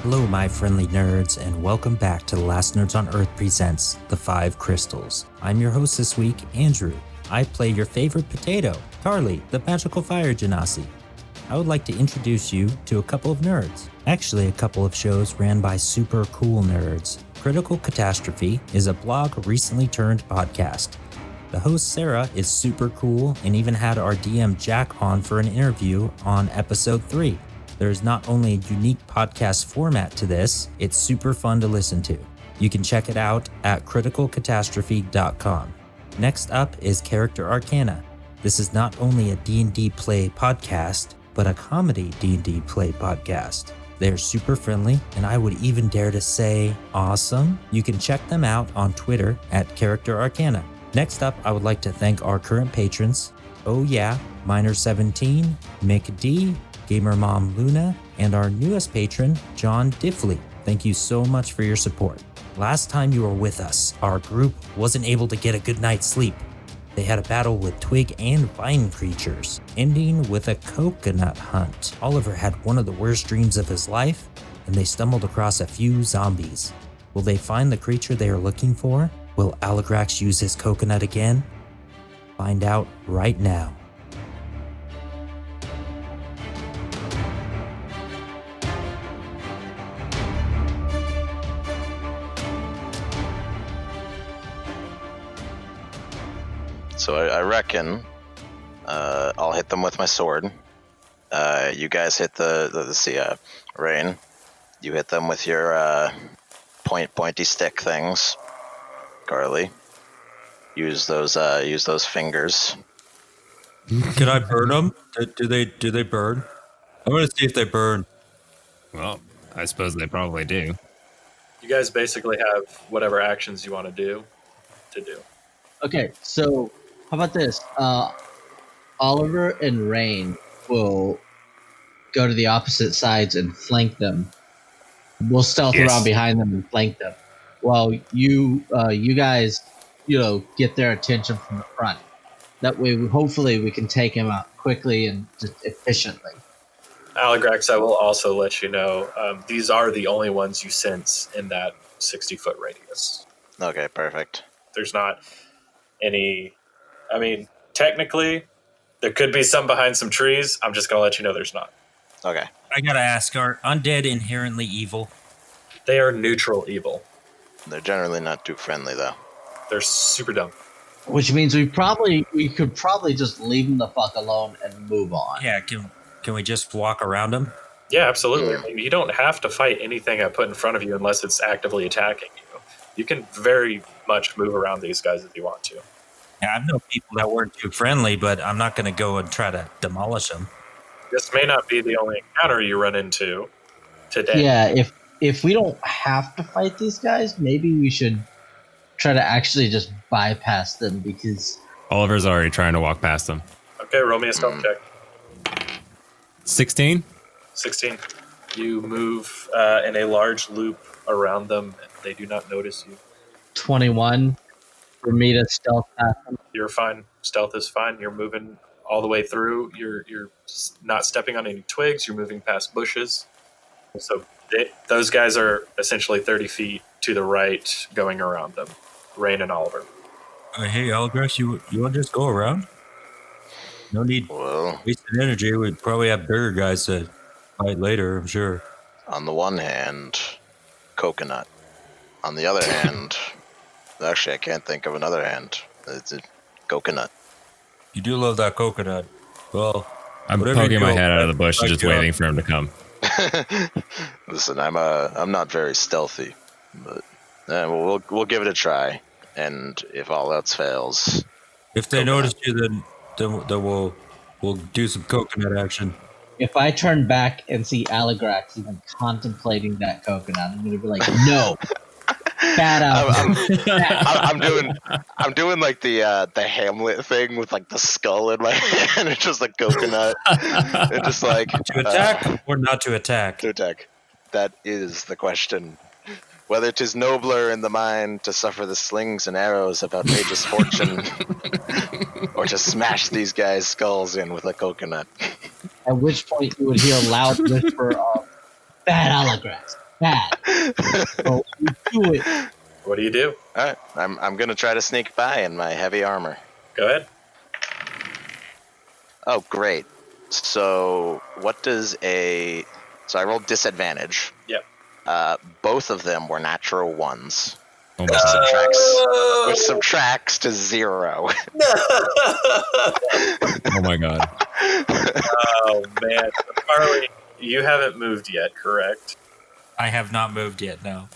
Hello, my friendly nerds, and welcome back to The Last Nerds on Earth presents The Five Crystals. I'm your host this week, Andrew. I play your favorite potato, Carly, the magical fire genasi. I would like to introduce you to a couple of nerds. Actually, a couple of shows ran by super cool nerds. Critical Catastrophe is a blog recently turned podcast. The host, Sarah, is super cool and even had our DM Jack on for an interview on episode 3. There's not only a unique podcast format to this, it's super fun to listen to. You can check it out at criticalcatastrophe.com. Next up is Character Arcana. This is not only a D&D play podcast, but a comedy D&D play podcast. They're super friendly, and I would even dare to say awesome. You can check them out on Twitter at Character Arcana. Next up, I would like to thank our current patrons. Oh yeah, Miner17, Mick D, Gamer Mom Luna, and our newest patron, John Diffley. Thank you so much for your support. Last time you were with us, our group wasn't able to get a good night's sleep. They had a battle with twig and vine creatures, ending with a coconut hunt. Oliver had one of the worst dreams of his life, and they stumbled across a few zombies. Will they find the creature they are looking for? Will Aligrax use his coconut again? Find out right now. So I reckon I'll hit them with my sword. You guys hit the Rain. You hit them with your pointy stick things. Carly, use those fingers. Can I burn them? Do they burn? I want to see if they burn. Well, I suppose they probably do. You guys basically have whatever actions you want to do. Okay, so how about this? Oliver and Rain will go to the opposite sides and flank them. We'll stealth around behind them and flank them, while you guys, get their attention from the front. That way, hopefully, we can take him out quickly and just efficiently. Aligrax, I will also let you know, these are the only ones you sense in that 60-foot radius. Okay, perfect. There's not any... I mean, technically, there could be some behind some trees. I'm just going to let you know there's not. Okay. I gotta ask, are undead inherently evil? They are neutral evil. They're generally not too friendly, though. They're super dumb. Which means we could probably just leave them the fuck alone and move on. Yeah, can we just walk around them? Yeah, absolutely. I mean, you don't have to fight anything I put in front of you unless it's actively attacking you. You can very much move around these guys if you want to. Yeah, I've known people that weren't too friendly, but I'm not going to go and try to demolish them. This may not be the only encounter you run into today. Yeah, if we don't have to fight these guys, maybe we should try to actually just bypass them, because Oliver's already trying to walk past them. Okay, roll me a stealth check. 16? 16. You move in a large loop around them. They do not notice you. 21 for me to stealth past them. You're fine. Stealth is fine. You're moving all the way through. You're not stepping on any twigs. You're moving past bushes. So those guys are essentially 30 feet to the right going around them. Rain and Oliver. Hey, Aligrax, you want to just go around? No need wasting energy. We'd probably have bigger guys to fight later, I'm sure. On the one hand, coconut. On the other hand, actually, I can't think of another hand. It's a coconut. You do love that coconut. Well, I'm poking my head out of the bush and just waiting for him to come. Listen, I'm not very stealthy, but we'll give it a try. And if all else fails, if they notice you, then we'll do some coconut action. If I turn back and see Aligrax even contemplating that coconut, I'm going to be like, no. Bad out. I'm doing like the Hamlet thing with like the skull in my hand. It's just a coconut. It's just like to attack or not to attack. To attack. That is the question. Whether 'tis nobler in the mind to suffer the slings and arrows of outrageous fortune, or to smash these guys' skulls in with a coconut. At which point you would hear a loud whisper of, "Bad Aligrax, bad. So you do it. What do you do? All right, I'm gonna try to sneak by in my heavy armor. Go ahead. Oh, great. So what does a... So I rolled disadvantage. Yep. Both of them were natural ones, Oh which subtracts to 0. Oh my god. Oh, man. Harley, you haven't moved yet, correct? I have not moved yet, no.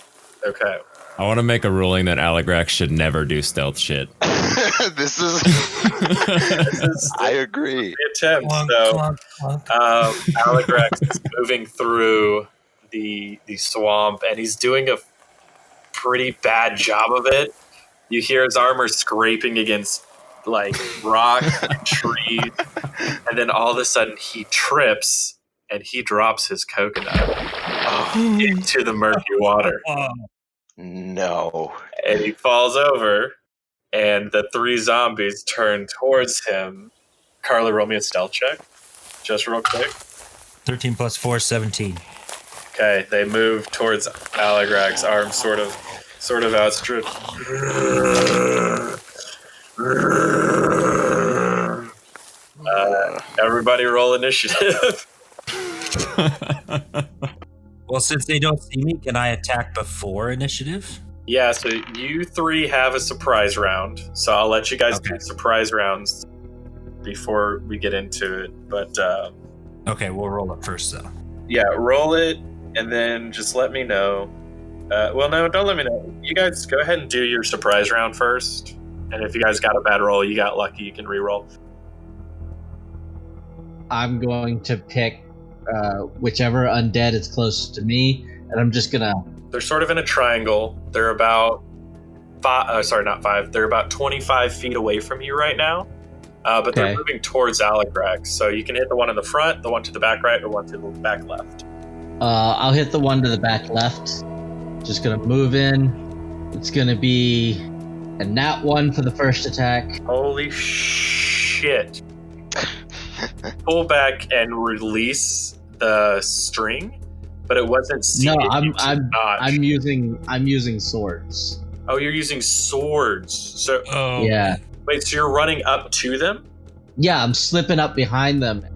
Okay. I want to make a ruling that Aligrax should never do stealth shit. This is... I agree. The attempt. So, Aligrax is moving through the swamp, and he's doing a pretty bad job of it. You hear his armor scraping against like rocks and trees, and then all of a sudden he trips and he drops his coconut into the murky water. No. And he falls over, and the 3 zombies turn towards him. Carla, roll me a stealth check. Just real quick. 13 plus 4, 17. Okay, they move towards Aligrax, arms sort of outstretched. Everybody roll initiative. Well, since they don't see me, can I attack before initiative? Yeah, so you 3 have a surprise round. So I'll let you guys do surprise rounds before we get into it. But Okay, we'll roll it first, though. yeah, roll it, and then just let me know. Well, no, don't let me know. You guys go ahead and do your surprise round first. And if you guys got a bad roll, you got lucky, you can re-roll. I'm going to pick whichever undead is closest to me, and I'm just gonna... They're sort of in a triangle. They're about they're about 25 feet away from you right now. But they're moving towards Aligrax. So you can hit the one in the front, the one to the back right, or one to the back left. I'll hit the one to the back left. Just gonna move in. It's gonna be a nat 1 for the first attack. Holy shit. Pull back and release the string, but it wasn't seated. No, I'm using swords. Oh, you're using swords. So yeah. Wait, so you're running up to them? Yeah, I'm slipping up behind them.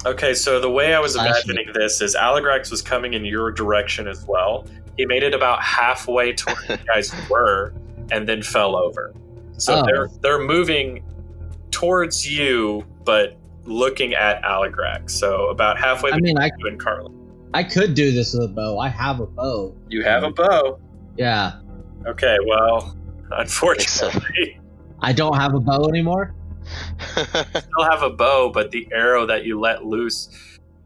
Okay, so the way I was imagining this is Aligrax was coming in your direction as well. He made it about halfway to where you guys were, and then fell over. So they're moving towards you, but looking at Aligrax. So about halfway between you and Carla. I could do this with a bow. I have a bow. You have a bow? Yeah. Okay, well, unfortunately... I don't have a bow anymore? You still have a bow, but the arrow that you let loose,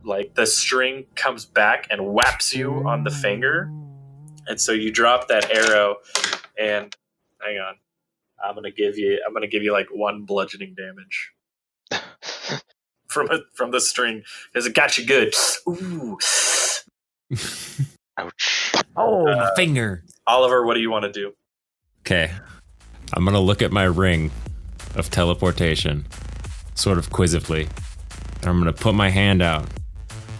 like the string comes back and whaps you on the finger. And so you drop that arrow, and hang on. I'm gonna give you like 1 bludgeoning damage. From the string, because it got you good. Ooh. Ouch. Oh, my finger. Oliver, what do you want to do? Okay. I'm going to look at my ring of teleportation, sort of quizzically. I'm going to put my hand out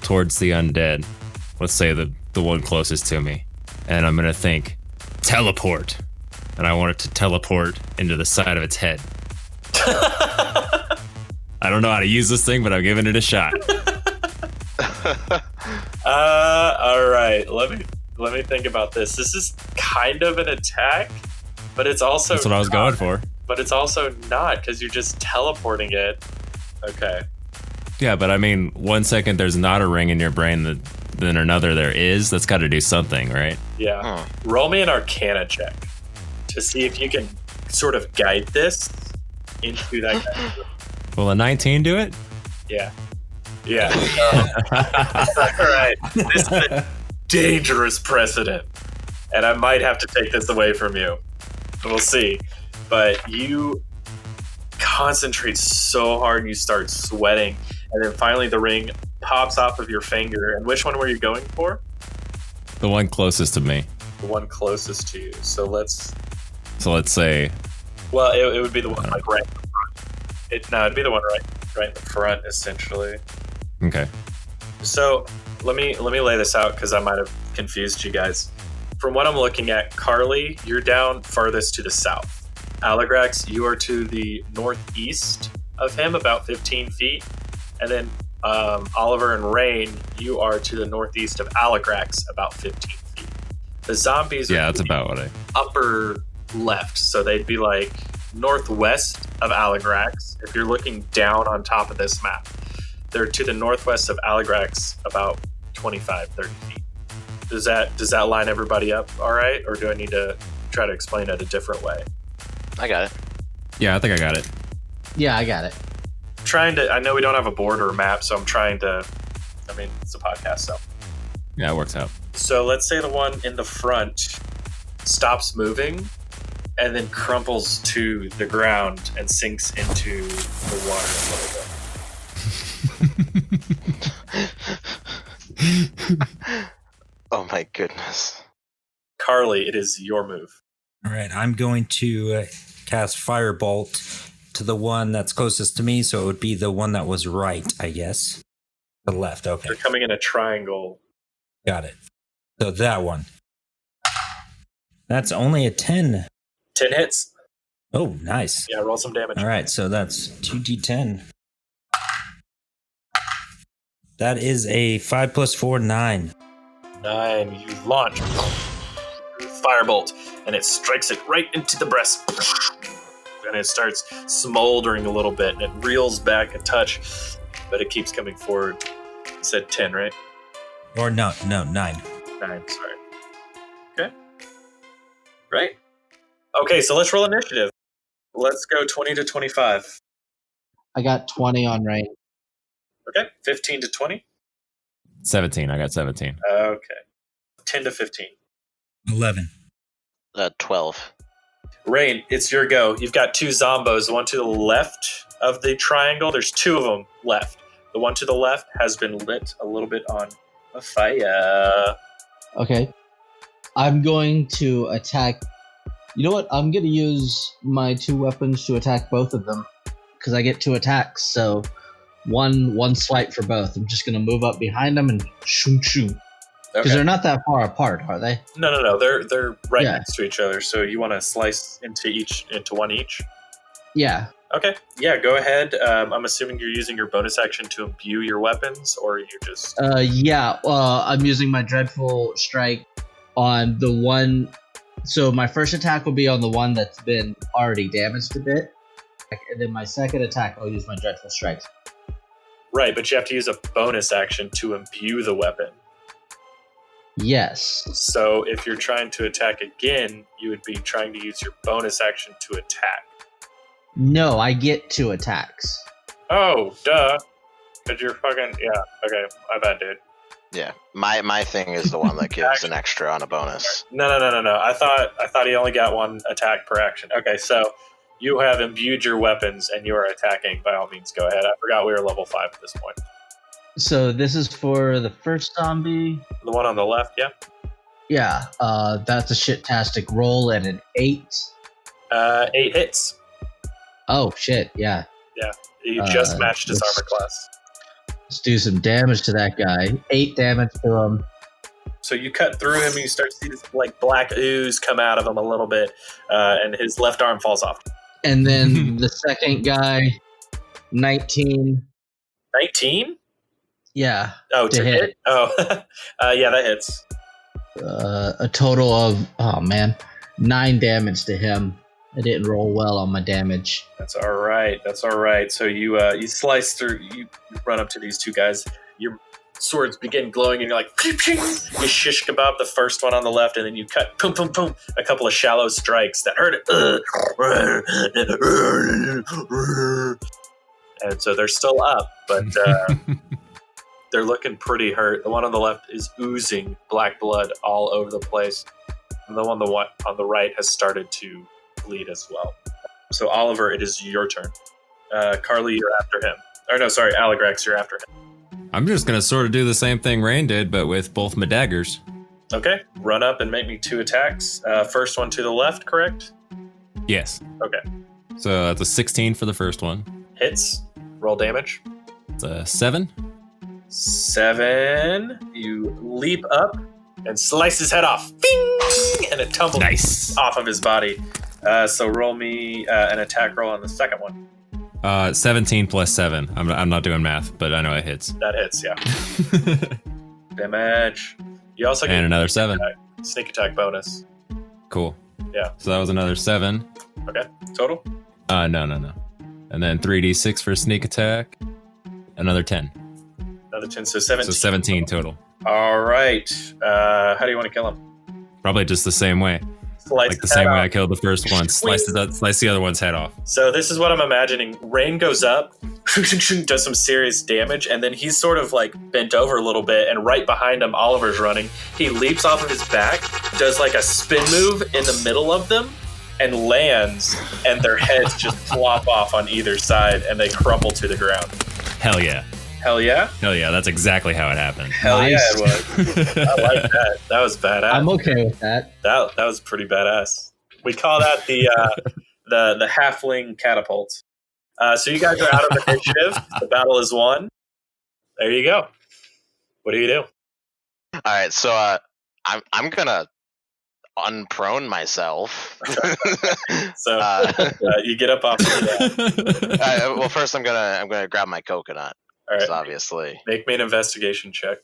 towards the undead. Let's say the one closest to me. And I'm going to think, teleport. And I want it to teleport into the side of its head. I don't know how to use this thing, but I'm giving it a shot. All right. Let me think about this. This is kind of an attack, but it's also that's what I was going for. But it's also not, because you're just teleporting it. Okay. Yeah, but I mean, 1 second there's not a ring in your brain, then another there is. That's got to do something, right? Yeah. Roll me an Arcana check to see if you can sort of guide this into that kind of... Will a 19 do it? Yeah. Yeah. All right. This is a dangerous precedent, and I might have to take this away from you. We'll see. But you concentrate so hard, you start sweating, and then finally the ring pops off of your finger. And which one were you going for? The one closest to me. The one closest to you. So let's say... Well, it would be the one like right in the front. It'd be the one right in the front, essentially. Okay. So let me lay this out, because I might have confused you guys. From what I'm looking at, Carly, you're down farthest to the south. Aligrax, you are to the northeast of him, about 15 feet. And then Oliver and Rain, you are to the northeast of Aligrax, about 15 feet. The zombies are that's about what upper left, so they'd be like northwest of Aligrax. If you're looking down on top of this map, they're to the northwest of Aligrax, about 25, 30 feet. Does that line everybody up all right, or do I need to try to explain it a different way? I got it. Yeah, I think I got it. Yeah, I got it. I know we don't have a board or a map, so I'm trying to, it's a podcast, so. Yeah, it works out. So let's say the one in the front stops moving and then crumples to the ground and sinks into the water a little bit. Oh my goodness. Carly, it is your move. All right, I'm going to cast Firebolt to the one that's closest to me, so it would be the one that was right, I guess. The left, okay. They're coming in a triangle. Got it. So that one. That's only a 10. 10 hits. Oh, nice. Yeah, roll some damage. All right, so that's 2d10. That is a 5 plus 4, 9. 9. You launch Firebolt, and it strikes it right into the breast. And it starts smoldering a little bit, and it reels back a touch, but it keeps coming forward. You said 10, right? Or no, 9. 9, sorry. Okay. Right. Okay, so let's roll initiative. Let's go 20 to 25. I got 20 on Rain. Okay, 15 to 20. 17. I got 17. Okay. 10 to 15. 11. 12. Rain, it's your go. You've got 2 zombos. The one to the left of the triangle, there's 2 of them left. The one to the left has been lit a little bit on a fire. Okay. I'm going to attack. You know what? I'm going to use my 2 weapons to attack both of them because I get 2 attacks. So one swipe for both. I'm just going to move up behind them and shoom. Because they're not that far apart, are they? No. They're right next to each other. So you want to slice into one each? Yeah. Okay. Yeah, go ahead. I'm assuming you're using your bonus action to imbue your weapons, or you just... Yeah. I'm using my Dreadful Strike on the one... So my first attack will be on the one that's been already damaged a bit. And then my second attack, I'll use my Dreadful Strike. Right, but you have to use a bonus action to imbue the weapon. Yes. So if you're trying to attack again, you would be trying to use your bonus action to attack. No, I get 2 attacks. Oh, duh. Because you're fucking... Yeah, okay. My bad, dude. Yeah. My thing is the one that gives an extra on a bonus. No. I thought he only got 1 attack per action. Okay, so you have imbued your weapons and you are attacking. By all means, go ahead. I forgot we were level 5 at this point. So this is for the first zombie. The one on the left, yeah? Yeah, that's a shit-tastic roll and an 8. 8 hits. Oh, shit, yeah. Yeah, he just matched his armor class. Let's do some damage to that guy. 8 damage to him. So you cut through him and you start to see this black ooze come out of him a little bit, and his left arm falls off. And then the second guy, 19. 19? Yeah. Oh, to hit? Oh, yeah, that hits. A total of 9 damage to him. I didn't roll well on my damage. That's all right. So you slice through. You run up to these 2 guys. Your swords begin glowing, and you're like, ping, ping. You shish kebab the first one on the left, and then you cut, boom, boom, boom, a couple of shallow strikes that hurt it. And so they're still up, but they're looking pretty hurt. The one on the left is oozing black blood all over the place, and the one on the right has started to bleed as well. So Oliver, it is your turn. Carly, you're after him. Or no, sorry, Aligrax, you're after him. I'm just gonna sort of do the same thing Rain did, but with both my daggers. Okay, run up and make me 2 attacks. First one to the left, correct? Yes. Okay. So that's a 16 for the first one. Hits. Roll damage. It's a 7. 7. You leap up and slice his head off. Bing! And it tumbles off of his body. So roll me an attack roll on the second one. 17 plus 7. I'm not doing math, but I know it hits. That hits, yeah. Damage. You also get And another 7. Sneak attack bonus. Cool. Yeah. So that was another 7. Okay. Total? No. And then 3d6 for sneak attack. Another 10. Another 10, so 17. So 17 total. All right. How do you want to kill him? Probably just the same way. Slice like the his same head way off. I killed the first one. Slice the other one's head off. So this is what I'm imagining. Rain goes up, does some serious damage, and then he's sort of like bent over a little bit, and right behind him, Oliver's running. He leaps off of his back, does like a spin move in the middle of them, and lands, and their heads just flop off on either side, and they crumple to the ground. Hell yeah. Hell yeah? Hell yeah, that's exactly how it happened. Hell Nice. yeah, it was. I like that. That was badass. I'm okay with that. That was pretty badass. We call that the halfling catapult. So you guys are out of initiative. The battle is won. There you go. What do you do? All right, so I'm gonna unprone myself. So you get up off of that. Well, first I'm gonna grab my coconut. All right. Obviously. Make me an investigation check.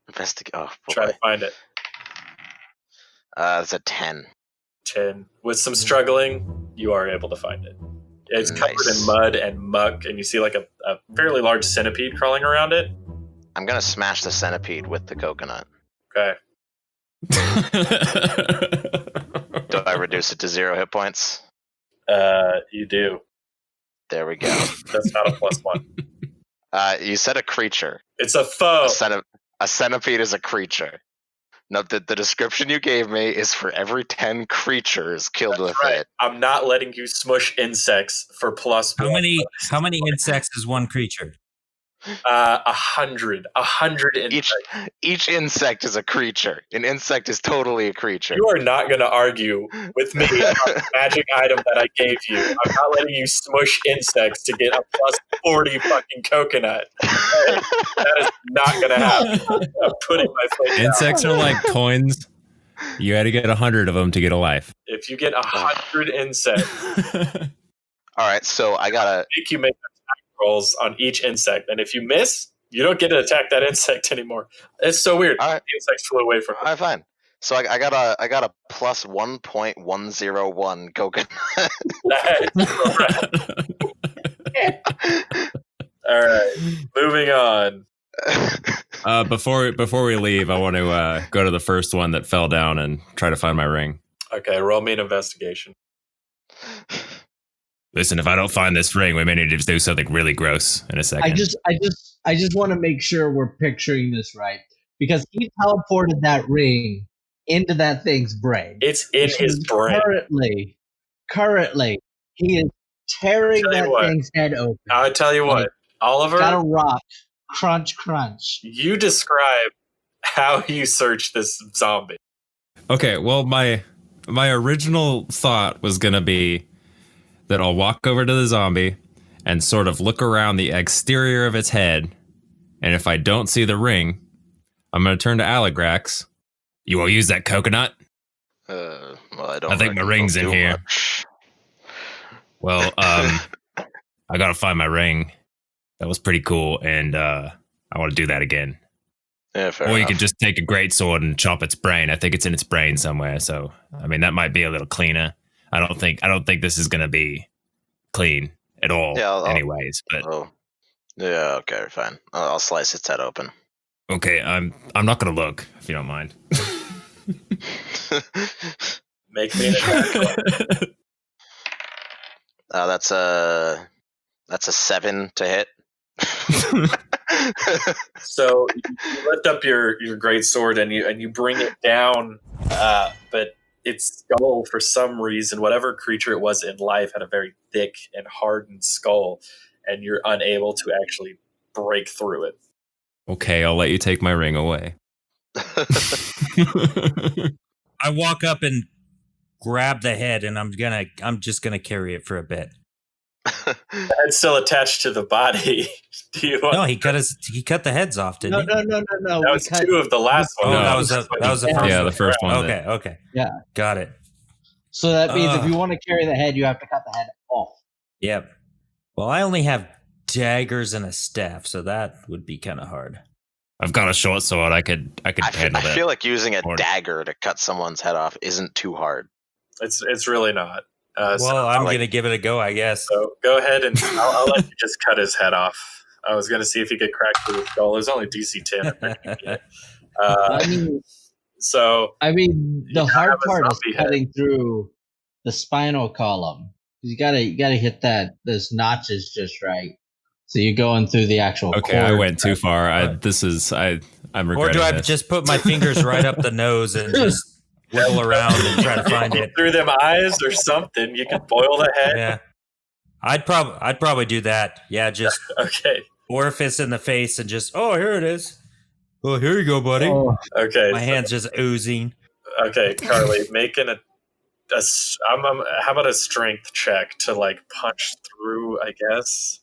Investigate. Oh boy. Try to find it. It's a 10. 10. With some struggling, you are able to find it. It's covered in mud and muck, and you see like a fairly large centipede crawling around it. I'm gonna smash the centipede with the coconut. Okay. Do I reduce it to 0 hit points? You do. There we go. That's not a +1. You said a creature. It's a foe. A centipede is a creature. No, the description you gave me is for every 10 creatures killed That's with right. it. I'm not letting you smush insects for +1. How many insects is one creature? 100 insects. Each insect is a creature. An insect is totally a creature. You are not going to argue with me about the magic item that I gave you. I'm not letting you smush insects to get a +40 fucking coconut. Okay? That is not going to happen. I'm putting my foot down. Insects are like coins. You had to get 100 of them to get a life. If you get 100 insects, All right, so I gotta. make you make attack rolls on each insect, and if you miss, you don't get to attack that insect anymore. It's so weird. All right. The insects flew away from All right, fine. So I got a plus 1.101 coconut. it. All right, moving on. Before we leave, I want to go to the first one that fell down and try to find my ring. Okay, roll me an investigation. Listen, if I don't find this ring, we may need to do something really gross in a second. I just want to make sure we're picturing this right, because he teleported that ring into that thing's brain. It's in his brain. Currently, he is tearing Tell you that what. thing's head open. I'll tell you what, Got a Oliver, rock. Crunch, crunch. you describe how you search this zombie. Okay, well, my original thought was gonna be that I'll walk over to the zombie and sort of look around the exterior of its head, and if I don't see the ring, I'm gonna turn to Aligrax. You will use that coconut? Well, I don't. I think my reckon ring's it'll in do here. much. Well, I gotta find my ring. That was pretty cool, and I want to do that again. Yeah, fair Or you enough. could just take a great sword and chop its brain. I think it's in its brain somewhere. So, I mean, that might be a little cleaner. I don't think this is gonna be clean at all. Yeah, I'll- anyways, but Oh. Yeah. Okay. Fine. I'll slice its head open. okay. I'm not gonna look if you don't mind. Make me an attack roll. That's a 7 to hit. So you lift up your great sword and you bring it down, but its skull, for some reason, whatever creature it was in life, had a very thick and hardened skull, and you're unable to actually break through it. Okay, I'll let you take my ring away. I walk up and grab the head, and I'm just gonna carry it for a bit. The head's still attached to the body. Do you want? No, he cut the heads off, didn't No, he? no. That was two of the last one. Oh, No. that was the first Yeah, one. the first one. Okay. Yeah. Got it. So that means if you want to carry the head, you have to cut the head off. Yep. Well, I only have daggers and a staff, so that would be kind of hard. I've got a short sword. I could handle that. I feel like using a Or- dagger to cut someone's head off isn't too hard. It's really not. Well, I'm going to give it a go, I guess. So go ahead and I'll let you just cut his head off. I was going to see if he could crack through his skull. It was only DC 10. I mean, the hard have a part is zombie head. cutting through the spinal column. You gotta hit those notches just right. So you're going through the actual. Okay, I cord. went too far. I'm regretting Or do I this. just put my fingers right up the nose and just wiggle around and try to find it? Through them eyes or something. You can boil the head. Yeah. I'd probably do that. Yeah, just Okay. orifice in the face and just, oh, here it is. Oh, here you go, buddy. Oh, Okay. My hand's just oozing. Okay, Carly, making how about a strength check to like punch through, I guess?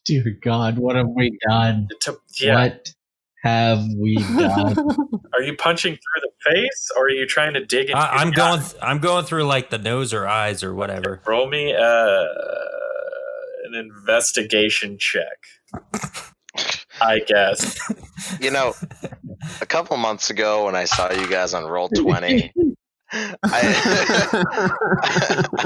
dear God, what have we done? Yeah. What have we done? Are you punching through the face or are you trying to dig into I'm the eye? I'm going through like the nose or eyes or whatever. Roll me an investigation check. I guess. You know, a couple months ago when I saw you guys on Roll20, I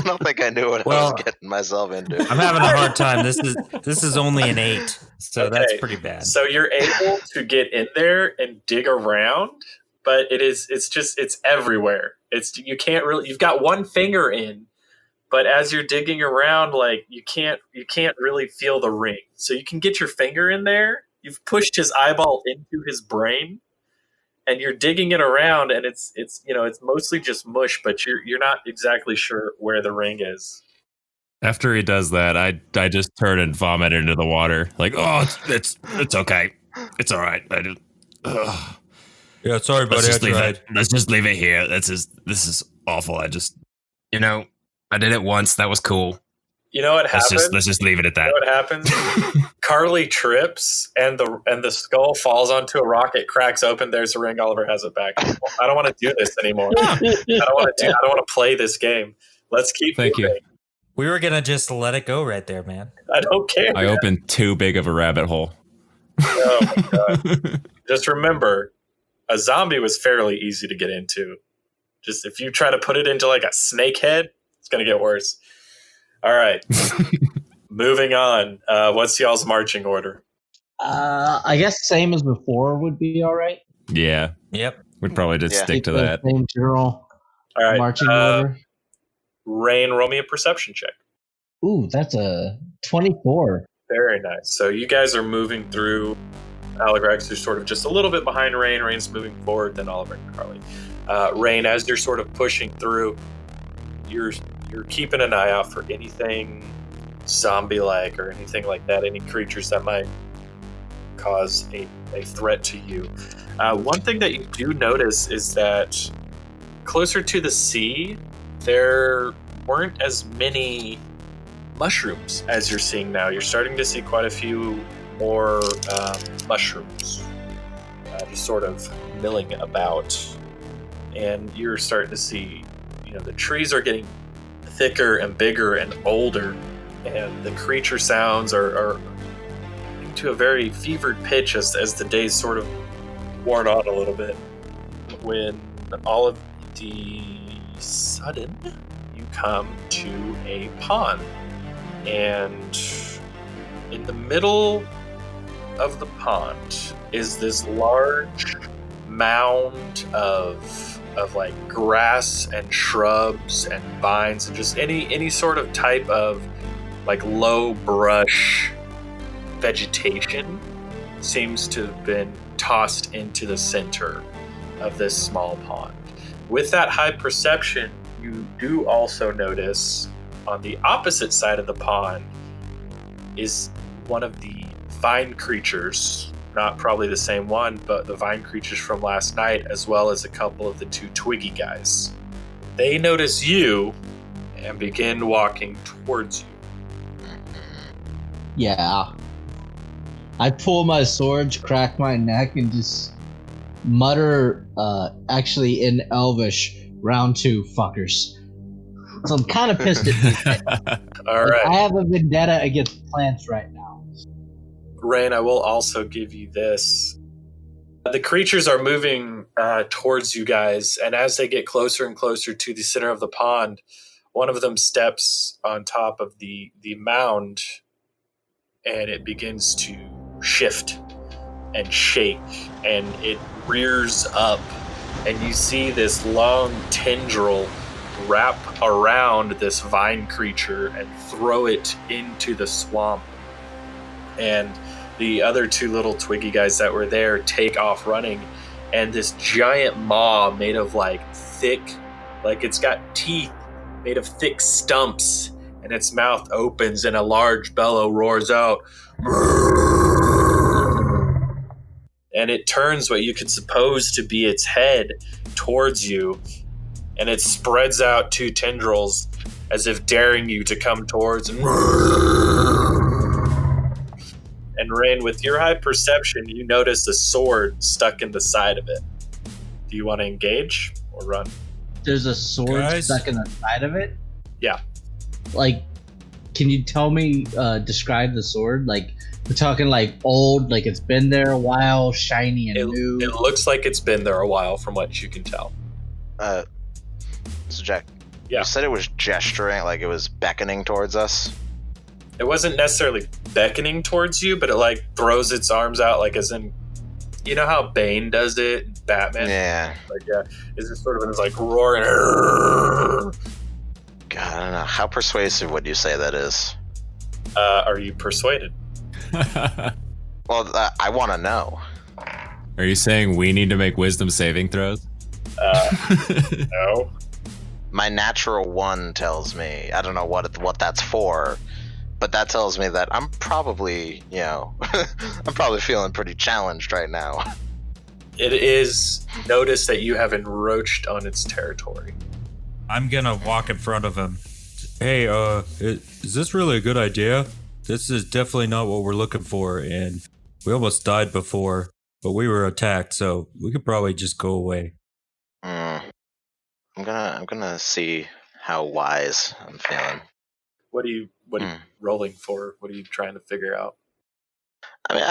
don't think I knew what I was getting myself into. I'm having a hard time. This is only an 8, so that's Okay, pretty bad. So you're able to get in there and dig around, but it's everywhere. You can't really, you've got one finger in, but as you're digging around, like you can't really feel the ring. So you can get your finger in there. You've pushed his eyeball into his brain, and you're digging it around, and it's mostly just mush, but you're not exactly sure where the ring is. After he does that, I just turn and vomit into the water. Like, oh, it's okay, it's all right. Yeah, sorry, buddy. I tried. Let's just leave it here. This is awful. I did it once. That was cool. You know what happens? Let's just leave it at that. You know what happens? Carly trips and the skull falls onto a rock. It cracks open. There's the ring. Oliver has it back. I don't want to do this anymore. I don't want to play this game. Let's keep. Thank you. We were gonna just let it go right there, man. I don't care. I opened too big of a rabbit hole. Oh my god! Just remember, a zombie was fairly easy to get into. Just if you try to put it into like a snake head, it's gonna get worse. All right. Moving on. What's y'all's marching order? I guess same as before would be all right. Yeah. Yep. We'd probably just stick to Keep the that. Same general All right. marching order. Rain, roll me a perception check. Ooh, that's a 24. Very nice. So you guys are moving through. Aligrax is sort of just a little bit behind Rain. Rain's moving forward, then Oliver and Carly. Rain, as you're sort of pushing through, you're keeping an eye out for anything zombie-like or anything like that, any creatures that might cause a threat to you. One thing that you do notice is that closer to the sea, there weren't as many mushrooms as you're seeing now. You're starting to see quite a few more mushrooms just sort of milling about. And you're starting to see, the trees are getting thicker and bigger and older, and the creature sounds are to a very fevered pitch as the days sort of worn on a little bit, when all of the sudden you come to a pond, and in the middle of the pond is this large mound of like grass and shrubs and vines and just any sort of type of like low brush vegetation seems to have been tossed into the center of this small pond. With that high perception, you do also notice on the opposite side of the pond is one of the vine creatures. Not probably the same one, but the vine creatures from last night, as well as a couple of the two twiggy guys. They notice you and begin walking towards you. Yeah. I pull my sword, crack my neck, and just mutter, actually in Elvish, round 2, fuckers. So I'm kind of pissed at you. All Like, right. I have a vendetta against plants right now. Rain, I will also give you this. The creatures are moving towards you guys, and as they get closer and closer to the center of the pond, one of them steps on top of the mound, and it begins to shift and shake, and it rears up, and you see this long tendril wrap around this vine creature and throw it into the swamp. And the other 2 little twiggy guys that were there take off running, and this giant maw made of thick, it's got teeth made of thick stumps, and its mouth opens and a large bellow roars out, and it turns what you could suppose to be its head towards you, and it spreads out 2 tendrils as if daring you to come towards. And Rain, with your high perception, you notice a sword stuck in the side of it. Do you want to engage or run? There's a sword Guys? stuck in the side of it? Yeah. Can you tell me, describe the sword? We're talking old, it's been there a while, shiny and new. It looks like it's been there a while from what you can tell. So Jack, Yeah. you said it was gesturing, like it was beckoning towards us. It wasn't necessarily beckoning towards you, but it throws its arms out, as in, you know how Bane does it, in Batman? Yeah. It's just sort of roaring. God, I don't know. How persuasive would you say that is? Are you persuaded? Well, I want to know. Are you saying we need to make wisdom saving throws? No. My natural 1 tells me, I don't know what that's for, but that tells me that I'm probably, I'm probably feeling pretty challenged right now. It is notice that you have encroached on its territory. I'm gonna walk in front of him. Hey, is this really a good idea? This is definitely not what we're looking for, and we almost died before, but we were attacked, so we could probably just go away. I'm gonna see how wise I'm feeling. What are you rolling for? What are you trying to figure out? I mean,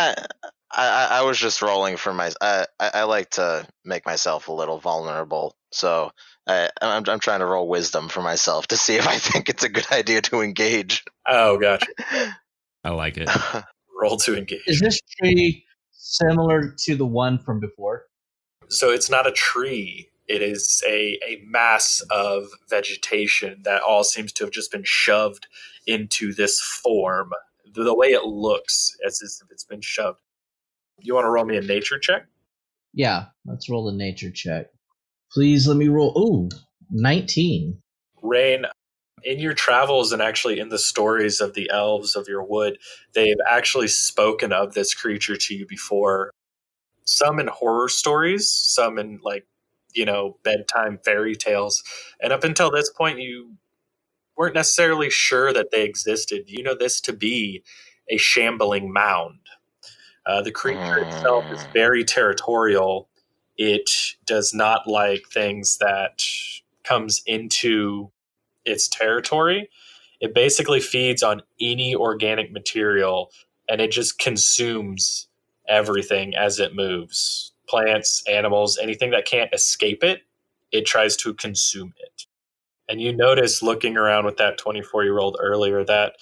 I was just rolling for my. I like to make myself a little vulnerable, so I'm trying to roll wisdom for myself to see if I think it's a good idea to engage. Oh, gotcha. I like it. Roll to engage. Is this tree similar to the one from before? So it's not a tree. It is a mass of vegetation that all seems to have just been shoved into this form. The way it looks, as if it's been shoved. You want to roll me a nature check? Yeah, let's roll a nature check. Please let me roll. Ooh, 19. Rain, in your travels and actually in the stories of the elves of your wood, they've actually spoken of this creature to you before. Some in horror stories, some in bedtime fairy tales. And up until this point, you weren't necessarily sure that they existed. You know this to be a shambling mound. The creature itself is very territorial. It does not like things that comes into its territory. It basically feeds on any organic material, and it just consumes everything as it moves. Plants, animals, anything that can't escape it, it tries to consume it. And you notice looking around with that 24-year-old earlier that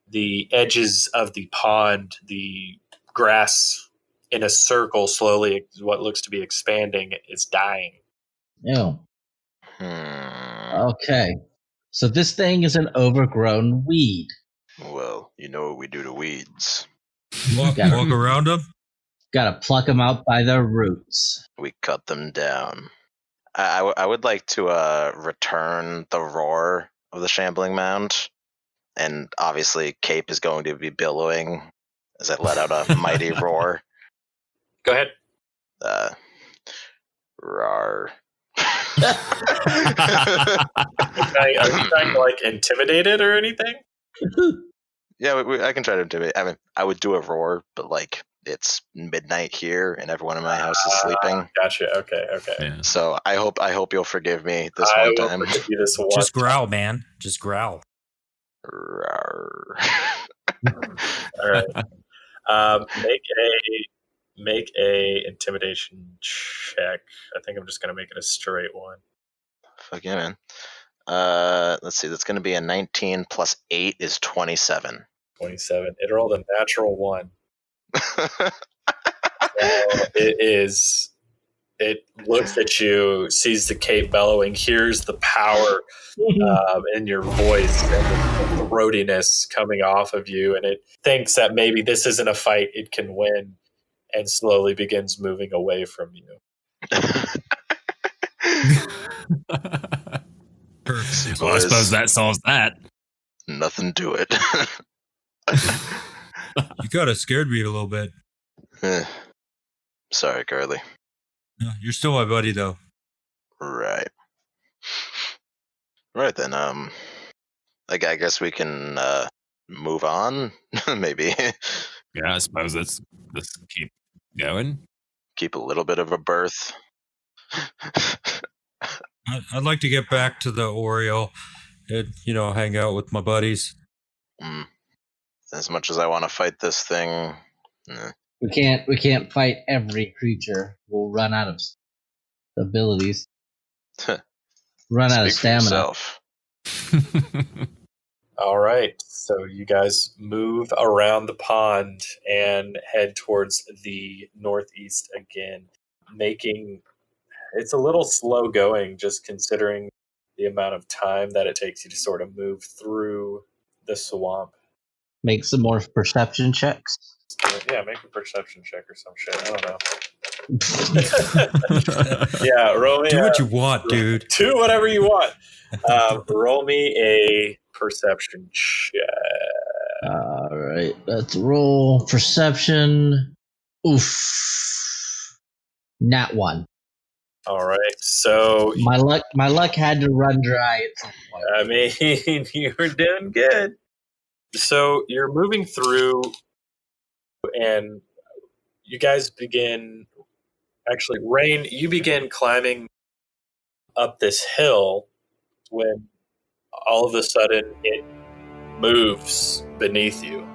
the edges of the pond, the grass in a circle slowly, what looks to be expanding, is dying. Ew. Okay. So this thing is an overgrown weed. Well, you know what we do to weeds. Walk around him? Gotta pluck them out by their roots. We cut them down. I would like to return the roar of the shambling mound, and obviously Cape is going to be billowing as I let out a mighty roar. Go ahead. Roar. Are you trying to intimidate it or anything? Yeah, I can try to intimidate. I mean, I would do a roar, but like it's midnight here and everyone in my house is sleeping. Gotcha. Okay. Yeah. So I hope you'll forgive me this I one will time. forgive you this one. Just growl, man. Just growl. Rawr. All right. Make a intimidation check. I think I'm just gonna make it a straight one. Fuck yeah, man. Let's see. That's going to be a 19 plus 8 is 27. 27. It rolled a natural 1. It is. It looks at you, sees the cape bellowing, hears the power in your voice and the throatiness coming off of you, and it thinks that maybe this isn't a fight it can win, and slowly begins moving away from you. Well, I suppose that solves that. Nothing to it. You kind of scared me a little bit. Sorry, Carly. No, you're still my buddy, though. Right. Right then. I guess we can move on. Maybe Yeah, I suppose let's keep going. keep a little bit of a berth. I'd like to get back to the Oreo and, hang out with my buddies. As much as I want to fight this thing, We can't fight every creature. We'll run out of abilities. Run out of speak for stamina. yourself. All right, so you guys move around the pond and head towards the northeast again, it's a little slow going just considering the amount of time that it takes you to sort of move through the swamp. Make some more perception checks. Yeah, make a perception check or some shit. I don't know. Yeah, roll me. Do what you want, dude. Do whatever you want. Roll me a perception check. All right, let's roll perception. Oof, nat 1. All right, so My luck had to run dry at some point. I mean, you were doing good. So you're moving through, and you guys begin. Actually, Rain, you begin climbing up this hill when all of a sudden it moves beneath you.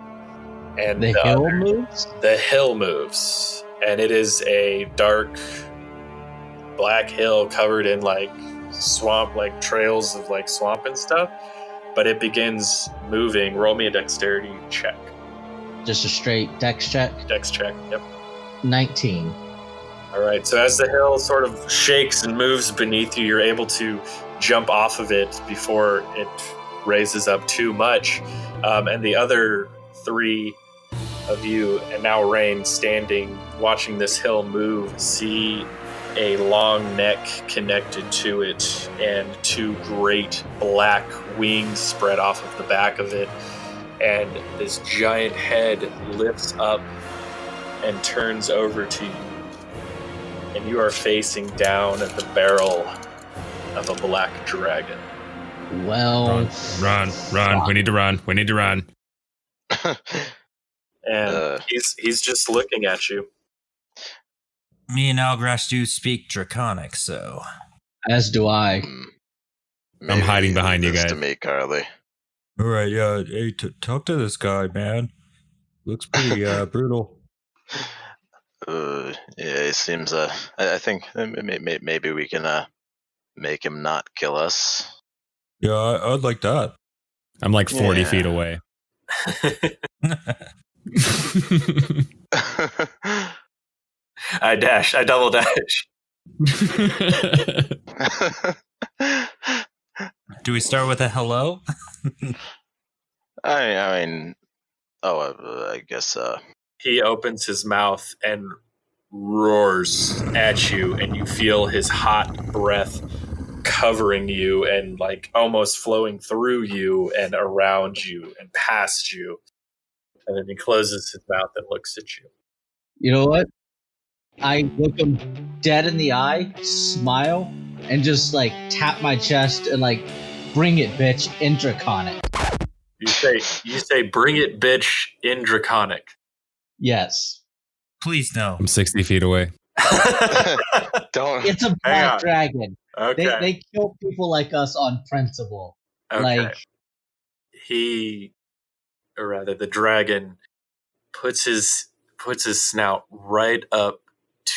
And The hill moves? The hill moves. And it is a dark black hill covered in like swamp, like trails of like swamp and stuff. But it begins moving. Roll me a dexterity check. Just a straight dex check? Dex check, yep. 19. All right, so as the hill sort of shakes and moves beneath you, you're able to jump off of it before it raises up too much. And the other 3 of you, and now Rain, standing, watching this hill move, see a long neck connected to it and 2 great black wings spread off of the back of it. And this giant head lifts up and turns over to you. And you are facing down at the barrel of a black dragon. Well, Run. We need to run. And he's just looking at you. Me and Algrass do speak Draconic, so... as do I. Maybe hiding behind you this guys. To me, Carly. All right, yeah. Hey, talk to this guy, man. Looks pretty brutal. Yeah, it seems. I think maybe we can make him not kill us. Yeah, I'd like that. I'm like 40 Yeah. feet away. I double dash. Do we start with a hello? I mean, I guess. He opens his mouth and roars at you, and you feel his hot breath covering you and like almost flowing through you and around you and past you. And then he closes his mouth and looks at you. You know what? I look him dead in the eye, smile, and just like tap my chest and like, bring it, bitch, Intraconic. You say, bring it, bitch, in Draconic. Yes. Please no. I'm 60 feet away. Don't. It's a Hang black on. dragon. Okay. They kill people like us on principle. Okay. Like, Or rather, the dragon puts his snout right up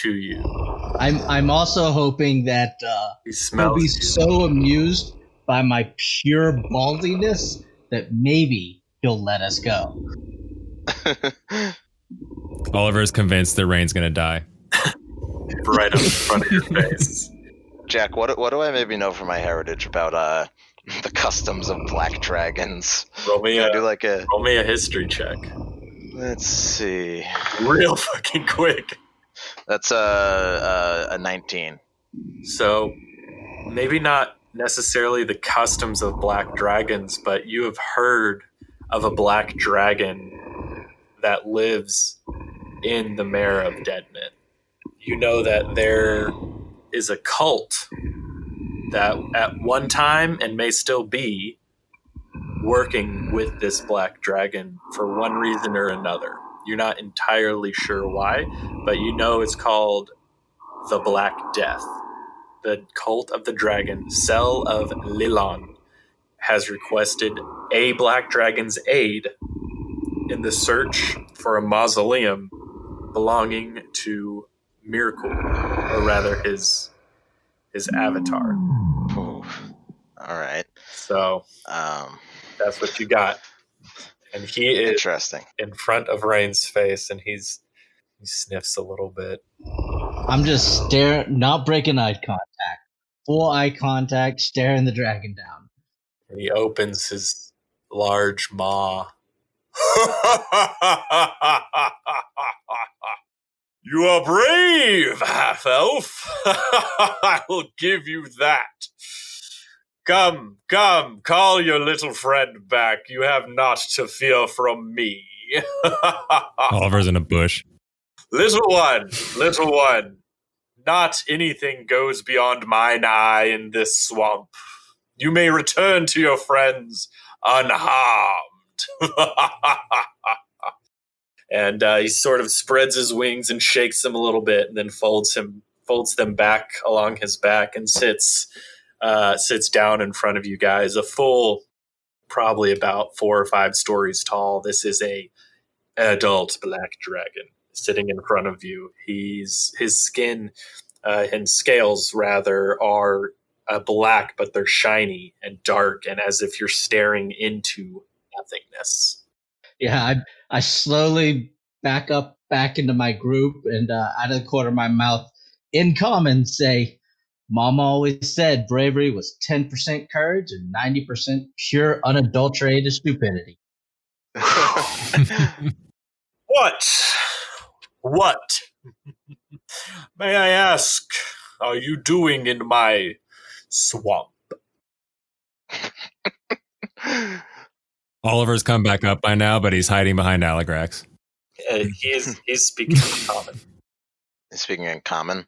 to you. I'm also hoping that He he'll smells be you. so amused by my pure baldiness that maybe he'll let us go. Oliver is convinced that Rain's gonna die. Right up in front of your face. Jack, what do I maybe know from my heritage about the customs of black dragons? Roll me Can I a do like a? roll me a history check. Let's see. Real fucking quick. That's a 19. So maybe not necessarily the customs of black dragons, but you have heard of a black dragon that lives in the Mare of Deadman. You know that there is a cult that at one time and may still be working with this black dragon for one reason or another. You're not entirely sure why, but you know it's called the Black Death. The cult of the dragon, Cell of Lilon, has requested a black dragon's aid in the search for a mausoleum belonging to Miracle, or rather his avatar. Ooh. All right. So Um, that's what you got. And he is interesting. in front of Rain's face, and he sniffs a little bit. I'm just staring, not breaking eye contact. Full eye contact, staring the dragon down. And he opens his large maw. You are brave, half-elf. I will give you that. Come, call your little friend back. You have naught to fear from me. Oliver's in a bush. Little one, not anything goes beyond mine eye in this swamp. You may return to your friends unharmed. And he sort of spreads his wings and shakes them a little bit, and then folds them back along his back and sits down in front of you guys. A full, probably about 4 or 5 stories tall. This is a adult black dragon sitting in front of you. His skin and scales rather are black, but they're shiny and dark, and as if you're staring into nothingness. Yeah, I slowly back into my group and out of the corner of my mouth, in common, say, Mama always said bravery was 10% courage and 90% pure unadulterated stupidity. What? May I ask, are you doing in my swamp? Oliver's come back up by now, but he's hiding behind Aligrax. He's speaking in common. Speaking in common,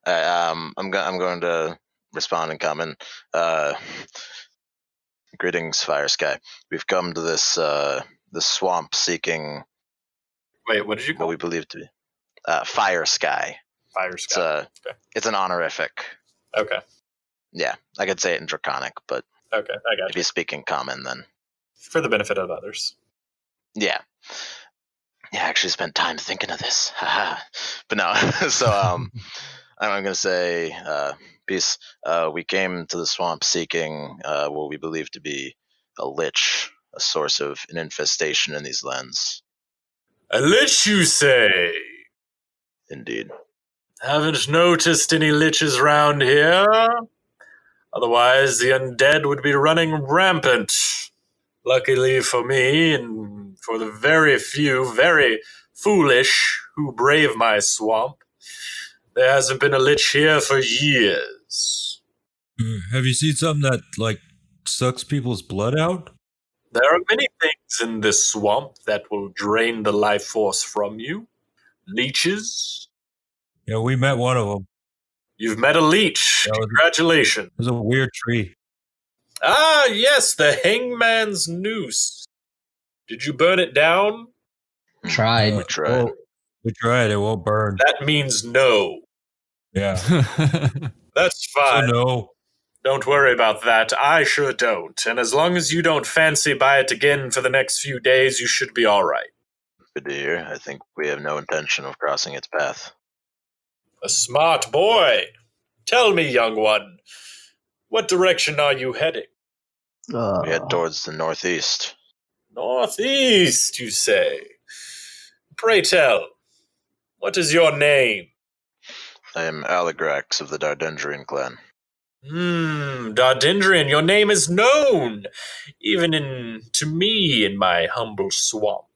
I'm going to respond in common. Greetings, Fire Sky. We've come to this swamp seeking. Wait, what did you call what we believe to be Fire Sky. Fire Sky? It's an honorific. Okay. Yeah, I could say it in Draconic, but okay, I got if you speak in common, then for the benefit of others. Yeah, I actually spent time thinking of this. But no, so I'm going to say, peace. We came to the swamp seeking what we believe to be a lich, a source of an infestation in these lands. A lich, you say? Indeed. Haven't noticed any liches round here. Otherwise, the undead would be running rampant. Luckily for me, and for the very few, very foolish who brave my swamp, there hasn't been a lich here for years. Have you seen something that, sucks people's blood out? There are many things in this swamp that will drain the life force from you. Leeches. Yeah, we met one of them. You've met a leech. Congratulations. It was a weird tree. Ah, yes, the Hangman's Noose. Did you burn it down? Tried. We tried. We tried. It won't burn. That means no. Yeah. That's So fine. no. Don't worry about that. I sure don't. And as long as you don't fancy buy it again for the next few days, you should be all right. Good to hear. I think we have no intention of crossing its path. A smart boy. Tell me, young one, what direction are you heading? We head towards the northeast. Northeast, you say? Pray tell, what is your name? I am Aligrax of the Dardendrian clan. Dardendrian, your name is known, even to me in my humble swamp.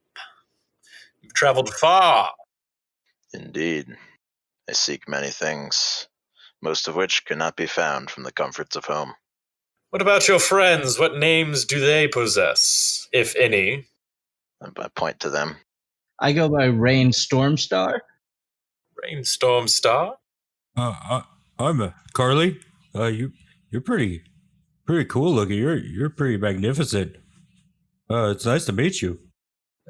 You've traveled far. Indeed. I seek many things, most of which cannot be found from the comforts of home. What about your friends? What names do they possess, if any? I point to them. I go by Rain Stormstar. Rainstorm Star? I'm Carly. You're pretty cool looking. You're pretty magnificent. It's nice to meet you.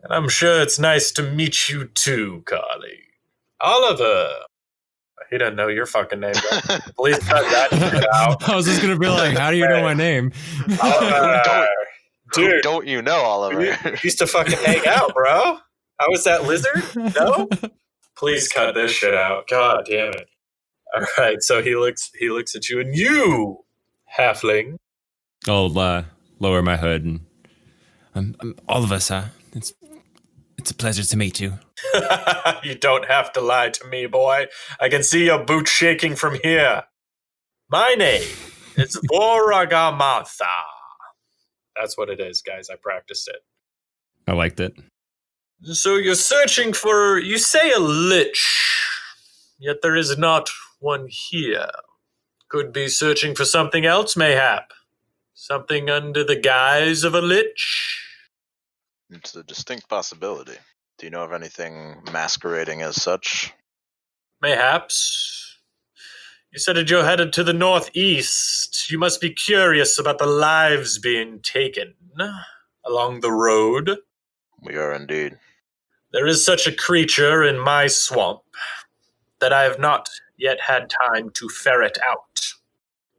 And I'm sure it's nice to meet you too, Carly. Oliver. He doesn't know your fucking name. Please cut that shit out. I was just gonna be like, how do you know my name? Oliver. Who Dude, don't you know, Oliver? we used to fucking hang out, bro. How was that lizard? No? Please cut this shit out. God damn it. All right, so he looks at you, and you, halfling. I'll lower my hood and all of us. It's a pleasure to meet you. You don't have to lie to me, boy. I can see your boots shaking from here. My name is Voragamatha. That's what it is, guys. I practiced it. I liked it. So you're searching for, you say, a lich, yet there is not one here. Could be searching for something else, mayhap. Something under the guise of a lich. It's a distinct possibility. Do you know of anything masquerading as such? Mayhaps. You said that you're headed to the northeast. You must be curious about the lives being taken along the road. We are indeed. There is such a creature in my swamp that I have not yet had time to ferret out.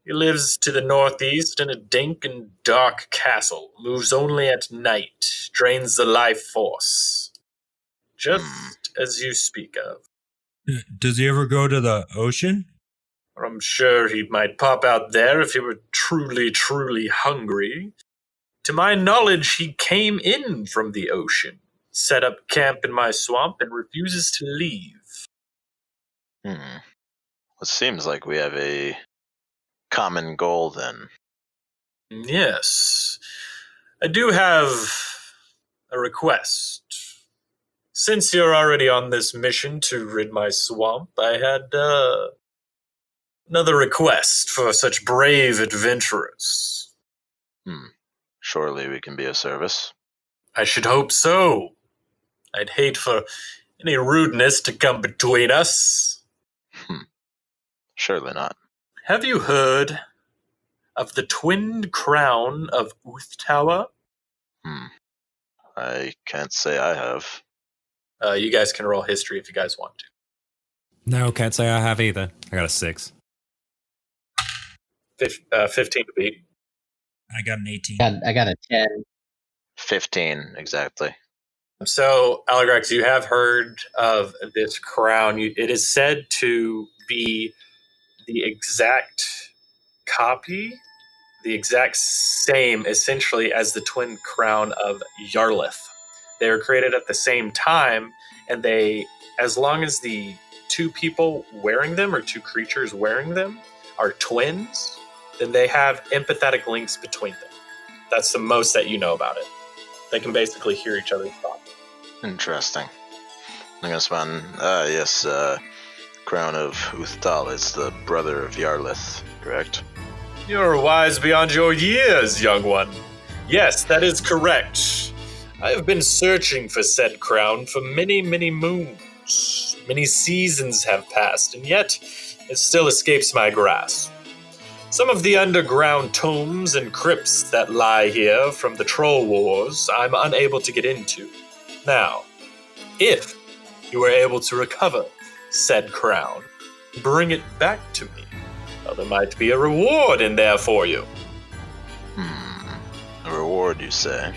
He lives to the northeast in a dank and dark castle, moves only at night, drains the life force. Just as you speak of. Does he ever go to the ocean? I'm sure he might pop out there if he were truly, truly hungry. To my knowledge, he came in from the ocean, set up camp in my swamp, and refuses to leave. It seems like we have a common goal then. Yes. I do have a request. Since you're already on this mission to rid my swamp, I had another request for such brave adventurers. Surely we can be of service. I should hope so. I'd hate for any rudeness to come between us. Surely not. Have you heard of the twinned crown of Uthtower? I can't say I have. You guys can roll history if you guys want to. No, can't say I have either. I got a 6. 15 to beat. I got an 18. I got a 10. 15, exactly. So, Aligrax, you have heard of this crown. It is said to be the exact copy, the exact same, essentially, as the twin crown of Yarlith. They were created at the same time, and they, as long as the two people wearing them, or two creatures wearing them, are twins, then they have empathetic links between them. That's the most that you know about it. They can basically hear each other's thoughts. Interesting. I'm gonna spend, yes, Crown of Uthtal is the brother of Yarlith, correct? You're wise beyond your years, young one. Yes, that is correct. I have been searching for said crown for many, many moons. Many seasons have passed, and yet it still escapes my grasp. Some of the underground tombs and crypts that lie here from the Troll Wars I'm unable to get into. Now, if you were able to recover said crown, bring it back to me. Well, there might be a reward in there for you. A reward, you say?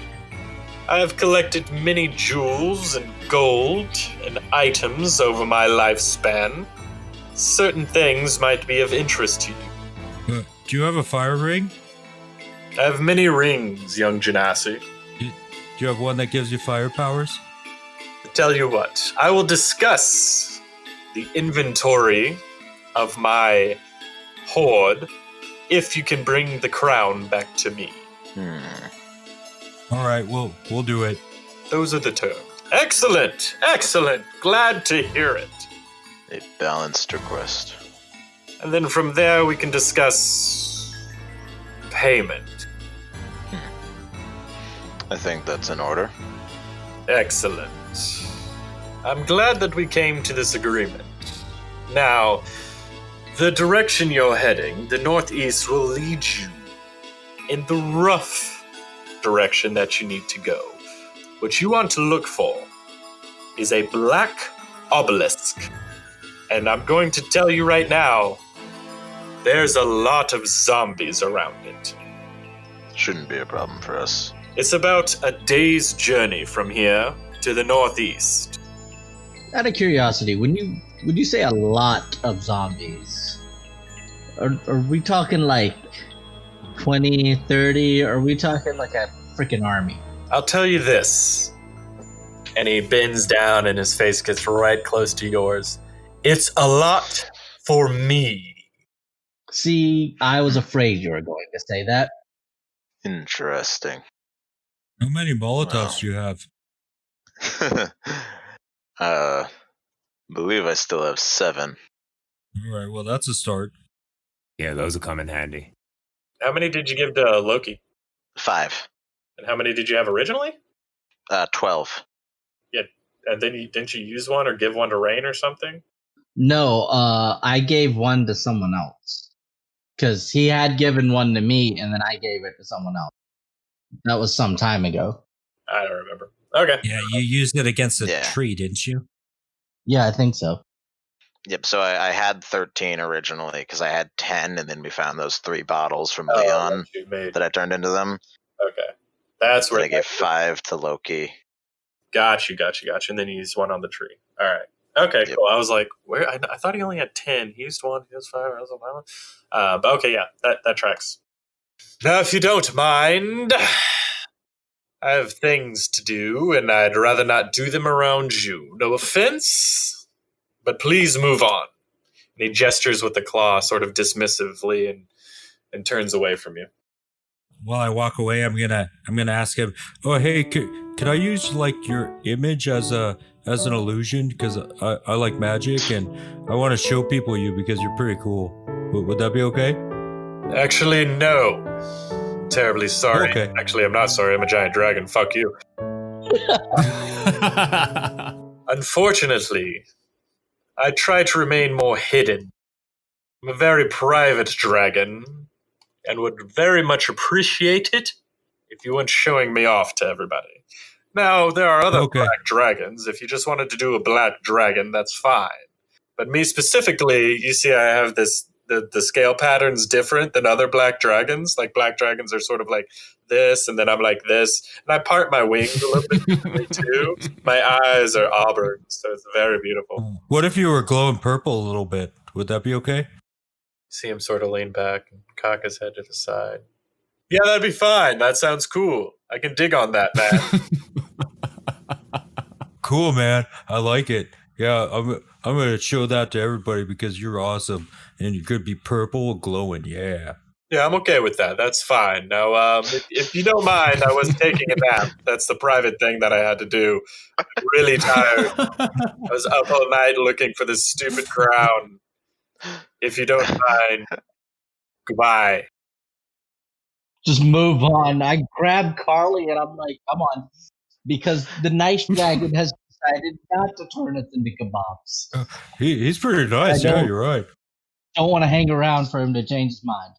I have collected many jewels and gold and items over my lifespan. Certain things might be of interest to you. Do you have a fire ring? I have many rings, young Genasi. Do you have one that gives you fire powers? Tell you what, I will discuss the inventory of my hoard if you can bring the crown back to me. All right, we'll do it. Those are the terms. Excellent, excellent. Glad to hear it. A balanced request. And then from there we can discuss payment. I think that's in order. Excellent. I'm glad that we came to this agreement. Now, the direction you're heading, the northeast, will lead you in the rough direction that you need to go. What you want to look for is a black obelisk. And I'm going to tell you right now, there's a lot of zombies around it. Shouldn't be a problem for us. It's about a day's journey from here to the northeast. Out of curiosity, when you say a lot of zombies, are we talking like 20, 30? Or are we talking like a freaking army? I'll tell you this. And he bends down and his face gets right close to yours. It's a lot for me. See, I was afraid you were going to say that. Interesting. How many Molotovs do you have? Believe I still have 7. All right, well, that's a start. Yeah, those will come in handy. How many did you give to Loki? 5. And how many did you have originally? 12. Yeah, and then didn't you use one or give one to Rain or something? No, I gave one to someone else. Because he had given one to me, and then I gave it to someone else. That was some time ago. I don't remember. Okay. Yeah, you used it against a tree, didn't you? Yeah, I think so. Yep, so I had 13 originally, because I had 10, and then we found those 3 bottles from Leon that I turned into them. Okay. That's where I gave 5 to Loki. Got you. And then you used one on the tree. All right. Okay, cool. I was like, where? I thought he only had 10. He used 1, he used 5. I was like, but okay, yeah, that tracks. Now, if you don't mind, I have things to do, and I'd rather not do them around you. No offense, but please move on. And he gestures with the claw sort of dismissively and turns away from you. While I walk away, I'm gonna ask him, oh, hey, could I use like your image as an illusion? Because I like magic, and I want to show people you because you're pretty cool. Would that be okay? Actually, no. Terribly sorry. Okay. Actually, I'm not sorry. I'm a giant dragon. Fuck you. Unfortunately, I try to remain more hidden. I'm a very private dragon, and would very much appreciate it if you weren't showing me off to everybody. Now, there are other black dragons. If you just wanted to do a black dragon, that's fine. But me specifically, you see I have this, the scale pattern's different than other black dragons. Like, black dragons are sort of like this, and then I'm like this. And I part my wings a little bit differently, too. My eyes are auburn, so it's very beautiful. What if you were glowing purple a little bit? Would that be okay? See him sort of lean back and cock his head to the side. Yeah, that'd be fine. That sounds cool. I can dig on that, man. Cool, man. I like it. Yeah, I'm gonna show that to everybody because you're awesome and you could be purple glowing. Yeah. Yeah, I'm okay with that. That's fine. Now, if you don't mind, I was taking a nap. That's the private thing that I had to do. I'm really tired. I was up all night looking for this stupid crown. If you don't mind, goodbye. Just move on. I grab Carly and I'm like, come on. Because the nice dragon has decided not to turn us into kebabs. He's pretty nice. Yeah, you're right. don't want to hang around for him to change his mind.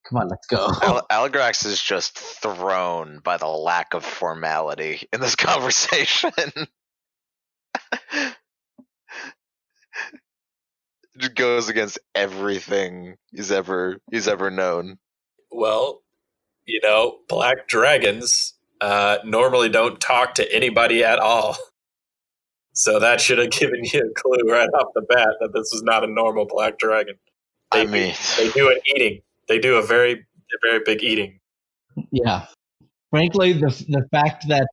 Come on, let's go. Algrax is just thrown by the lack of formality in this conversation. It goes against everything he's ever known. Well, black dragons normally don't talk to anybody at all. So that should have given you a clue right off the bat that this is not a normal black dragon. They do an eating. They do a very, very big eating. Yeah. Frankly, the fact that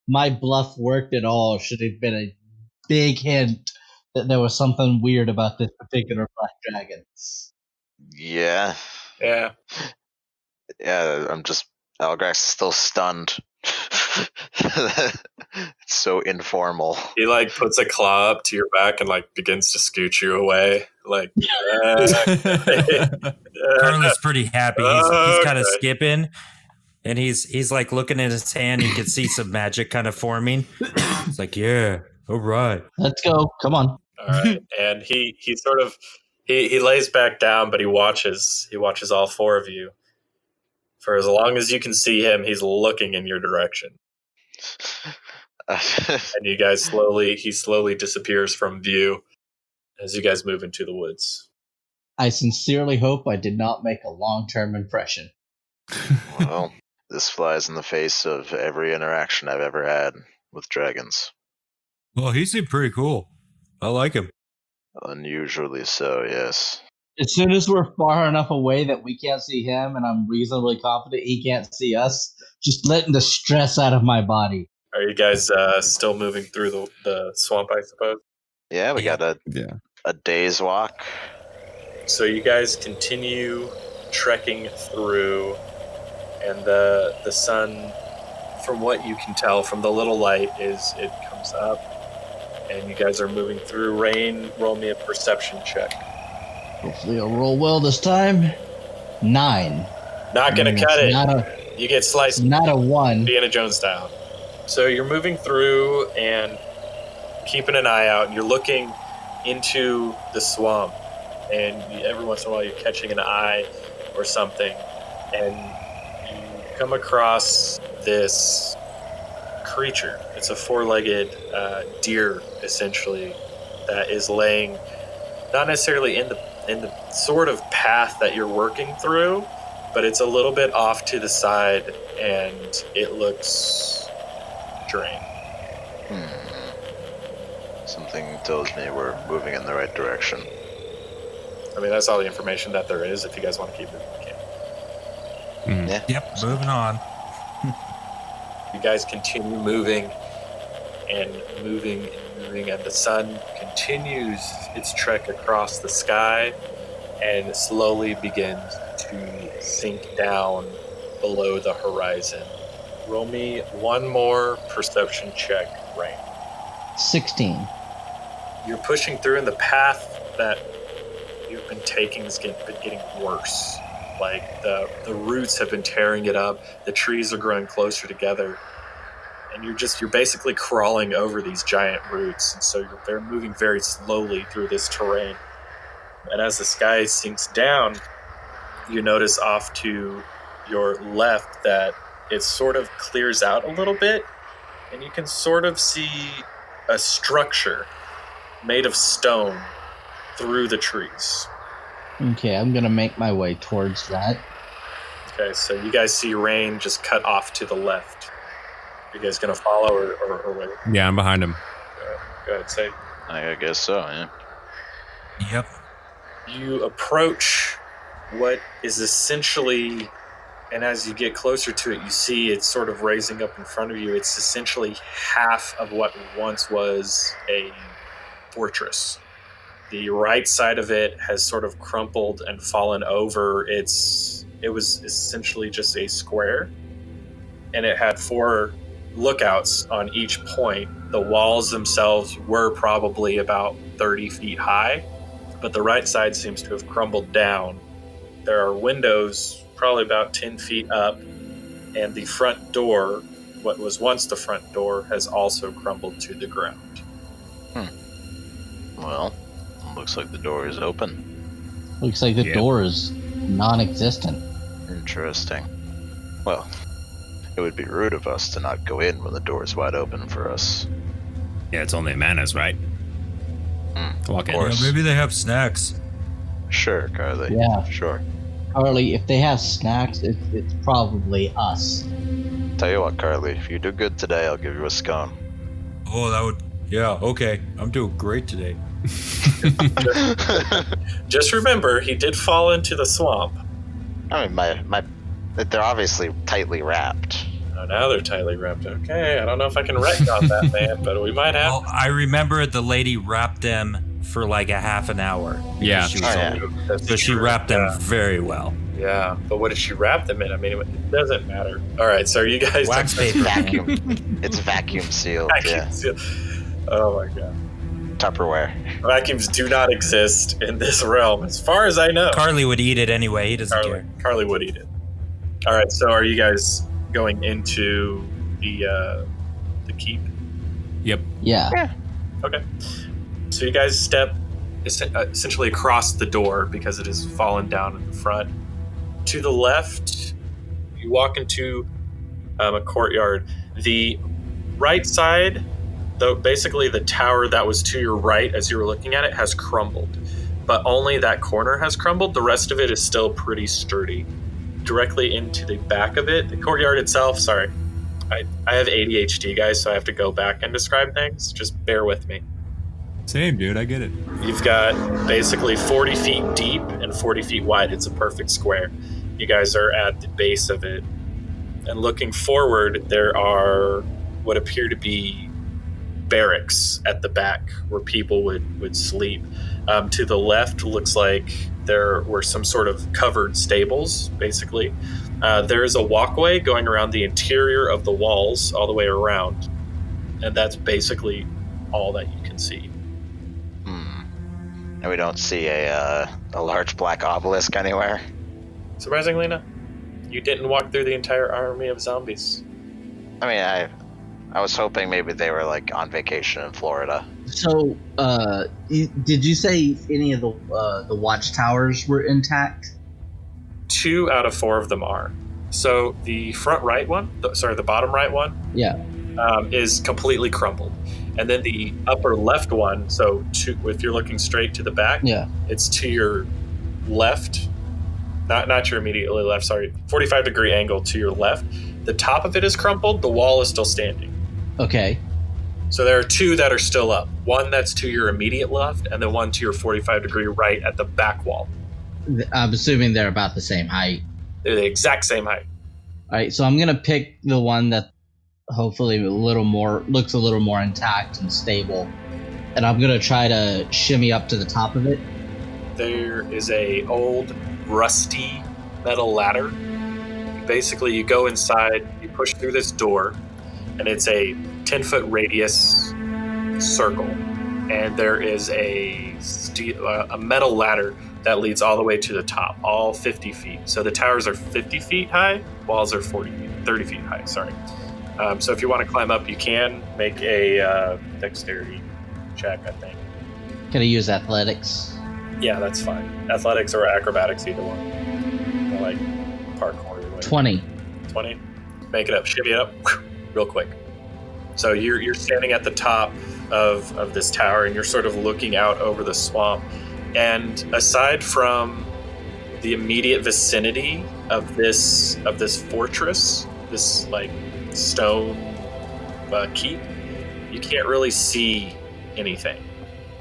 my bluff worked at all should have been a big hint that there was something weird about this particular black dragon. Yeah. Yeah. Yeah, Algrax is still stunned. It's so informal. He puts a claw up to your back and begins to scoot you away. Carly's pretty happy. He's kind of skipping, and he's looking at his hand. You can see some magic kind of forming. It's like, yeah, all right, let's go. Come on. All right, and he sort of he lays back down, but he watches all four of you. For as long as you can see him, he's looking in your direction. And you guys slowly disappears from view as you guys move into the woods. I sincerely hope I did not make a long-term impression. Well, this flies in the face of every interaction I've ever had with dragons. Well, he seemed pretty cool. I like him. Unusually so, yes. As soon as we're far enough away that we can't see him, and I'm reasonably confident he can't see us, just letting the stress out of my body. Are you guys still moving through the swamp, I suppose? Yeah, we got a day's walk. So you guys continue trekking through, and the sun, from what you can tell from the little light, it comes up, and you guys are moving through. Rain, roll me a perception check. Hopefully I'll roll well this time. 9. Not gonna cut it. You get sliced. Not a 1. Indiana Jones style. So you're moving through and keeping an eye out, and you're looking into the swamp, and every once in a while you're catching an eye or something, and you come across this creature. It's a 4-legged deer, essentially, that is laying not necessarily in the sort of path that you're working through, but it's a little bit off to the side, and it looks drained. Something tells me we're moving in the right direction. I mean, that's all the information that there is. If you guys want to keep it, you can. Yeah. Yep, moving on. You guys continue moving, and the sun continues its trek across the sky and slowly begins to sink down below the horizon. Roll me one more perception check, Rain. 16. You're pushing through, and the path that you've been taking has been getting worse. The roots have been tearing it up. The trees are growing closer together. And you're basically crawling over these giant roots. And so they're moving very slowly through this terrain. And as the sky sinks down, you notice off to your left that it sort of clears out a little bit. And you can sort of see a structure made of stone through the trees. Okay, I'm going to make my way towards that. Okay, so you guys see Rain just cut off to the left. You guys going to follow or wait? Yeah, I'm behind him. Go ahead, say. I guess so, yeah. Yep. You approach what is essentially, and as you get closer to it, you see it's sort of raising up in front of you. It's essentially half of what once was a fortress. The right side of it has sort of crumpled and fallen over. It was essentially just a square, and it had 4 lookouts on each point. The walls themselves were probably about 30 feet high, but the right side seems to have crumbled down. There are windows probably about 10 feet up, and the front door, what was once the front door, has also crumbled to the ground. Well, looks like the door is open. Looks like the Yeah. door is non-existent. Interesting. Well, it would be rude of us to not go in when the door is wide open for us. Yeah, it's only manners, right? Walk in. Of course. maybe they have snacks. Sure, Carly. Yeah. Sure. Carly, if they have snacks, it's probably us. Tell you what, Carly, if you do good today, I'll give you a scone. Oh, that would. Yeah, okay. I'm doing great today. Just remember, he did fall into the swamp. I mean, they're obviously tightly wrapped. Oh, now they're tightly wrapped. Okay, I don't know if I can retcon that, man, but we might have. Well, I remember the lady wrapped them for like a half an hour. because Yeah. She was Oh, yeah. old. That's So she true. wrapped them Yeah. very well. Yeah, but what did she wrap them in? I mean, it doesn't matter. All right, so you guys Wax paper. Vacuum. It's vacuum sealed. Yeah. Oh my god, Tupperware. vacuums do not exist in this realm, as far as I know. Carly would eat it anyway. He doesn't care. Carly would eat it. All right, so are you guys going into the keep? Yep. Yeah. Okay. So you guys step essentially across the door because it has fallen down in the front. To the left, you walk into a courtyard. The right side, though, basically the tower that was to your right as you were looking at it has crumbled, but only that corner has crumbled. The rest of it is still pretty sturdy. Directly into the back of it, the courtyard itself, sorry, I have ADHD, guys, so I have to go back and describe things. Just bear with me. Same, dude. I get it. You've got basically 40 feet deep and 40 feet wide. It's a perfect square. You guys are at the base of it. And looking forward, there are what appear to be barracks at the back where people would sleep. To the left, looks like there were some sort of covered stables, basically. There is a walkway going around the interior of the walls all the way around. And that's basically all that you can see. And we don't see a large black obelisk anywhere. Surprisingly, no. You didn't walk through the entire army of zombies. I mean, I was hoping maybe they were like on vacation in Florida. So, did you say any of the watchtowers were intact? 2 out of 4 of them are. So the front right one, the bottom right one, Yeah. is completely crumbled. And then the upper left one, so if you're looking straight to the back, Yeah. it's to your left, not your immediately left, sorry, 45-degree angle to your left. The top of it is crumpled, the wall is still standing. Okay. So there are 2 that are still up. One that's to your immediate left, and then one to your 45-degree right at the back wall. I'm assuming they're about the same height. They're the exact same height. All right, so I'm gonna pick the one that hopefully looks a little more intact and stable, and I'm gonna try to shimmy up to the top of it. There is a old rusty metal ladder. Basically, you go inside, you push through this door, and it's a 10-foot radius circle. And there is a metal ladder that leads all the way to the top, all 50 feet. So the towers are 50 feet high, walls are 30 feet high, sorry. So if you want to climb up, you can make a dexterity check, I think. Can I use athletics? Yeah, that's fine. Athletics or acrobatics, either one. Or like parkour. 20. 20. Make it up. Shimmy it up real quick. So you're standing at the top of this tower, and you're sort of looking out over the swamp. And aside from the immediate vicinity of this fortress, this like stone keep, you can't really see anything.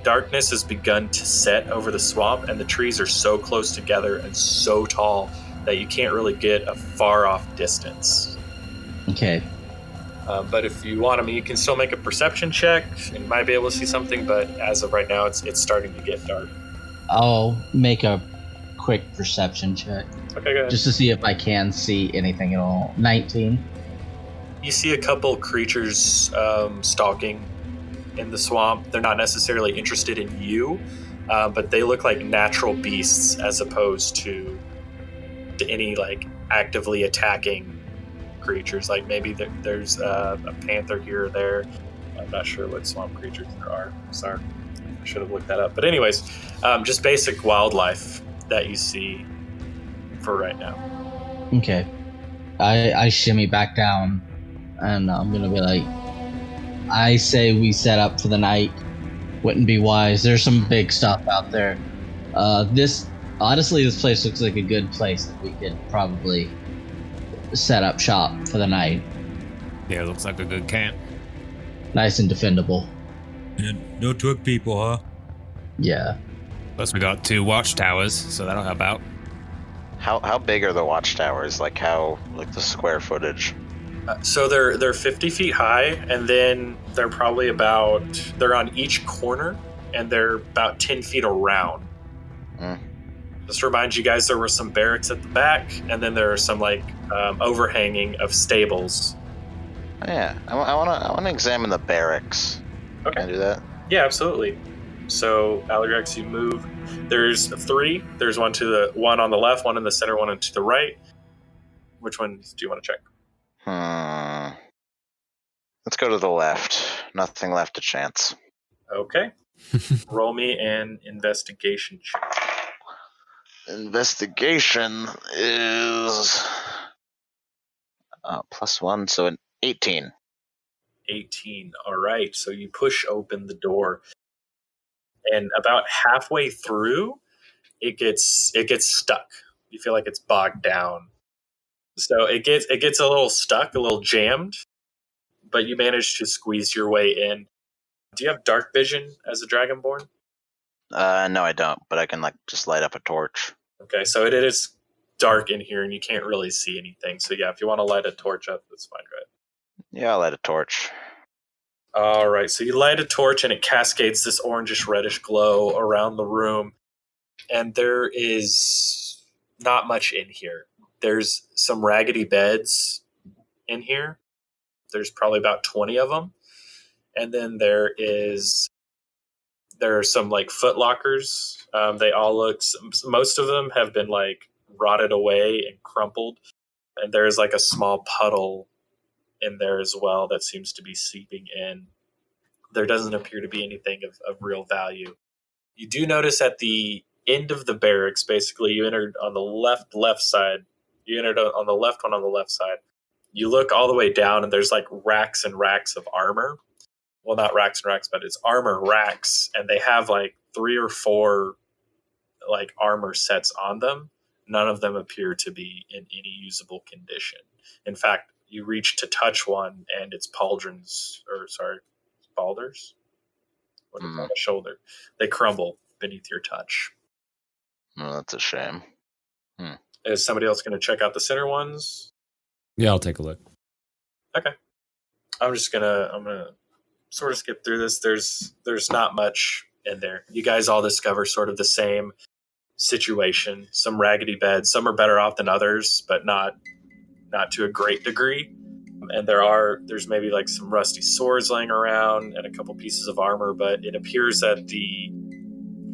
Darkness has begun to set over the swamp, and the trees are so close together and so tall that you can't really get a far off distance. Okay. But if you want, I mean, you can still make a perception check and you might be able to see something, but as of right now, it's starting to get dark. I'll make a quick perception check Okay, go ahead. just to see if I can see anything at all. 19. You see a couple creatures stalking in the swamp. They're not necessarily interested in you, but they look like natural beasts as opposed to any like actively attacking creatures. Like maybe there's a panther here or there. I'm not sure what swamp creatures there are. Sorry, I should have looked that up. But anyways, just basic wildlife. that you see for right now. Okay. I shimmy back down, and I'm gonna be like, I say we set up for the night. Wouldn't be wise. There's some big stuff out there. This place looks like a good place that we could probably set up shop for the night. Yeah, looks like a good camp. Nice and defendable. And no twig people, huh? Yeah. Plus we got 2 watchtowers, so that'll help out. How big are the watchtowers? Like the square footage? So they're 50 feet high, and then they're probably they're on each corner, and they're about 10 feet around. Just to remind you guys, there were some barracks at the back, and then there are some overhanging of stables. Yeah, I want to examine the barracks. Okay. Can I do that? Yeah, absolutely. So, Alrex, you move. There's 3. There's one on the left, one in the center, one to the right. Which ones do you want to check? Let's go to the left. Nothing left to chance. Okay. Roll me an investigation check. Investigation is +1, so an 18. 18. All right. So you push open the door, and about halfway through, it gets stuck. You feel like it's bogged down. So it gets a little stuck, a little jammed, but you manage to squeeze your way in. Do you have dark vision as a Dragonborn? No, I don't, but I can just light up a torch. Okay, so it is dark in here, and you can't really see anything. So yeah, if you want to light a torch up, that's fine, right? Yeah, I'll light a torch. All right, so you light a torch, and it cascades this orangish reddish glow around the room, and there is not much in here. There's some raggedy beds in here. There's probably about 20 of them. And then there are some foot lockers. They all most of them have been rotted away and crumpled. And there's a small puddle in there as well that seems to be seeping in. There doesn't appear to be anything of real value. You do notice at the end of the barracks, basically you entered on the left side. You entered on the left one on the left side. You look all the way down, and there's racks and racks of armor. Well, not racks and racks, but it's armor racks, and they have 3 or 4 armor sets on them. None of them appear to be in any usable condition. In fact, you reach to touch one, and it's balders. What is on the shoulder? They crumble beneath your touch. Oh, that's a shame. Is somebody else going to check out the center ones? Yeah, I'll take a look. Okay. I'm gonna sort of skip through this. There's not much in there. You guys all discover sort of the same situation. Some raggedy beds. Some are better off than others, but not to a great degree. And there's maybe some rusty swords laying around and a couple pieces of armor, but it appears that the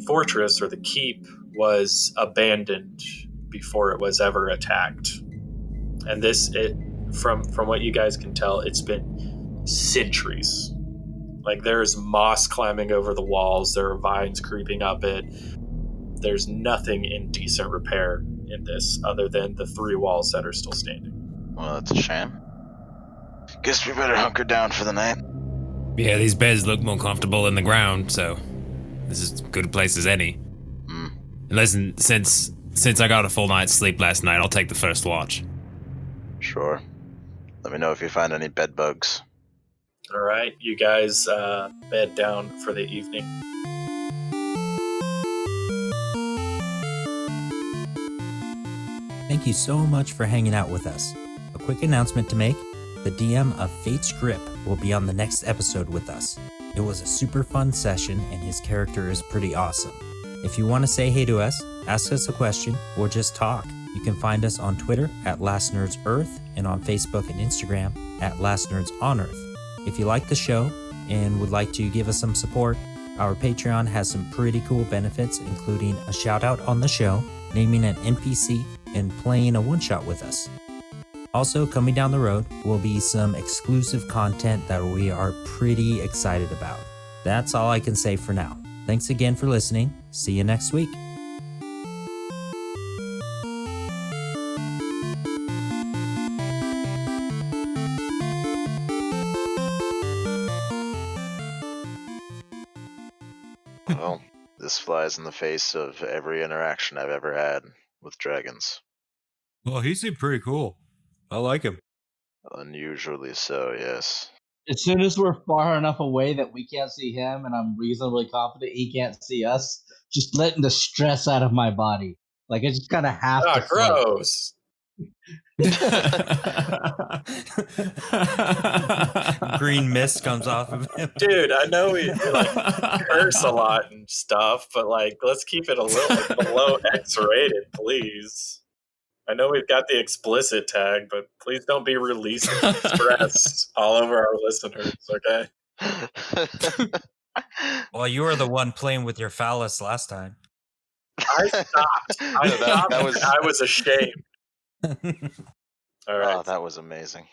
fortress or the keep was abandoned before it was ever attacked. And from what you guys can tell, it's been centuries. There's moss climbing over the walls, there are vines creeping up it. There's nothing in decent repair in this other than the 3 walls that are still standing. Well, that's a shame. Guess we better hunker down for the night. Yeah, these beds look more comfortable in the ground, so this is as good a place as any. And listen, since I got a full night's sleep last night, I'll take the first watch. Sure. Let me know if you find any bed bugs. All right, you guys bed down for the evening. Thank you so much for hanging out with us. A quick announcement to make. The DM of Fate's Grip will be on the next episode with us. It was a super fun session, and his character is pretty awesome. If you want to say hey to us, ask us a question, or just talk, you can find us on Twitter at LastNerdsEarth and on Facebook and Instagram at LastNerdsOnEarth. If you like the show and would like to give us some support, our Patreon has some pretty cool benefits, including a shout out on the show, naming an NPC, and playing a one-shot with us. Also, coming down the road will be some exclusive content that we are pretty excited about. That's all I can say for now. Thanks again for listening. See you next week. This flies in the face of every interaction I've ever had with dragons. Well, he seemed pretty cool. I like him. Unusually so, yes. As soon as we're far enough away that we can't see him, and I'm reasonably confident he can't see us, just letting the stress out of my body. Like I just kind of have to. Gross. Green mist comes off of him. Dude, I know we like curse a lot and stuff, but like let's keep it a little below X rated, please. I know we've got the explicit tag, but please don't be releasing stress all over our listeners, okay? Well, you were the one playing with your phallus last time. I stopped. I was ashamed. All right. Oh, that was amazing.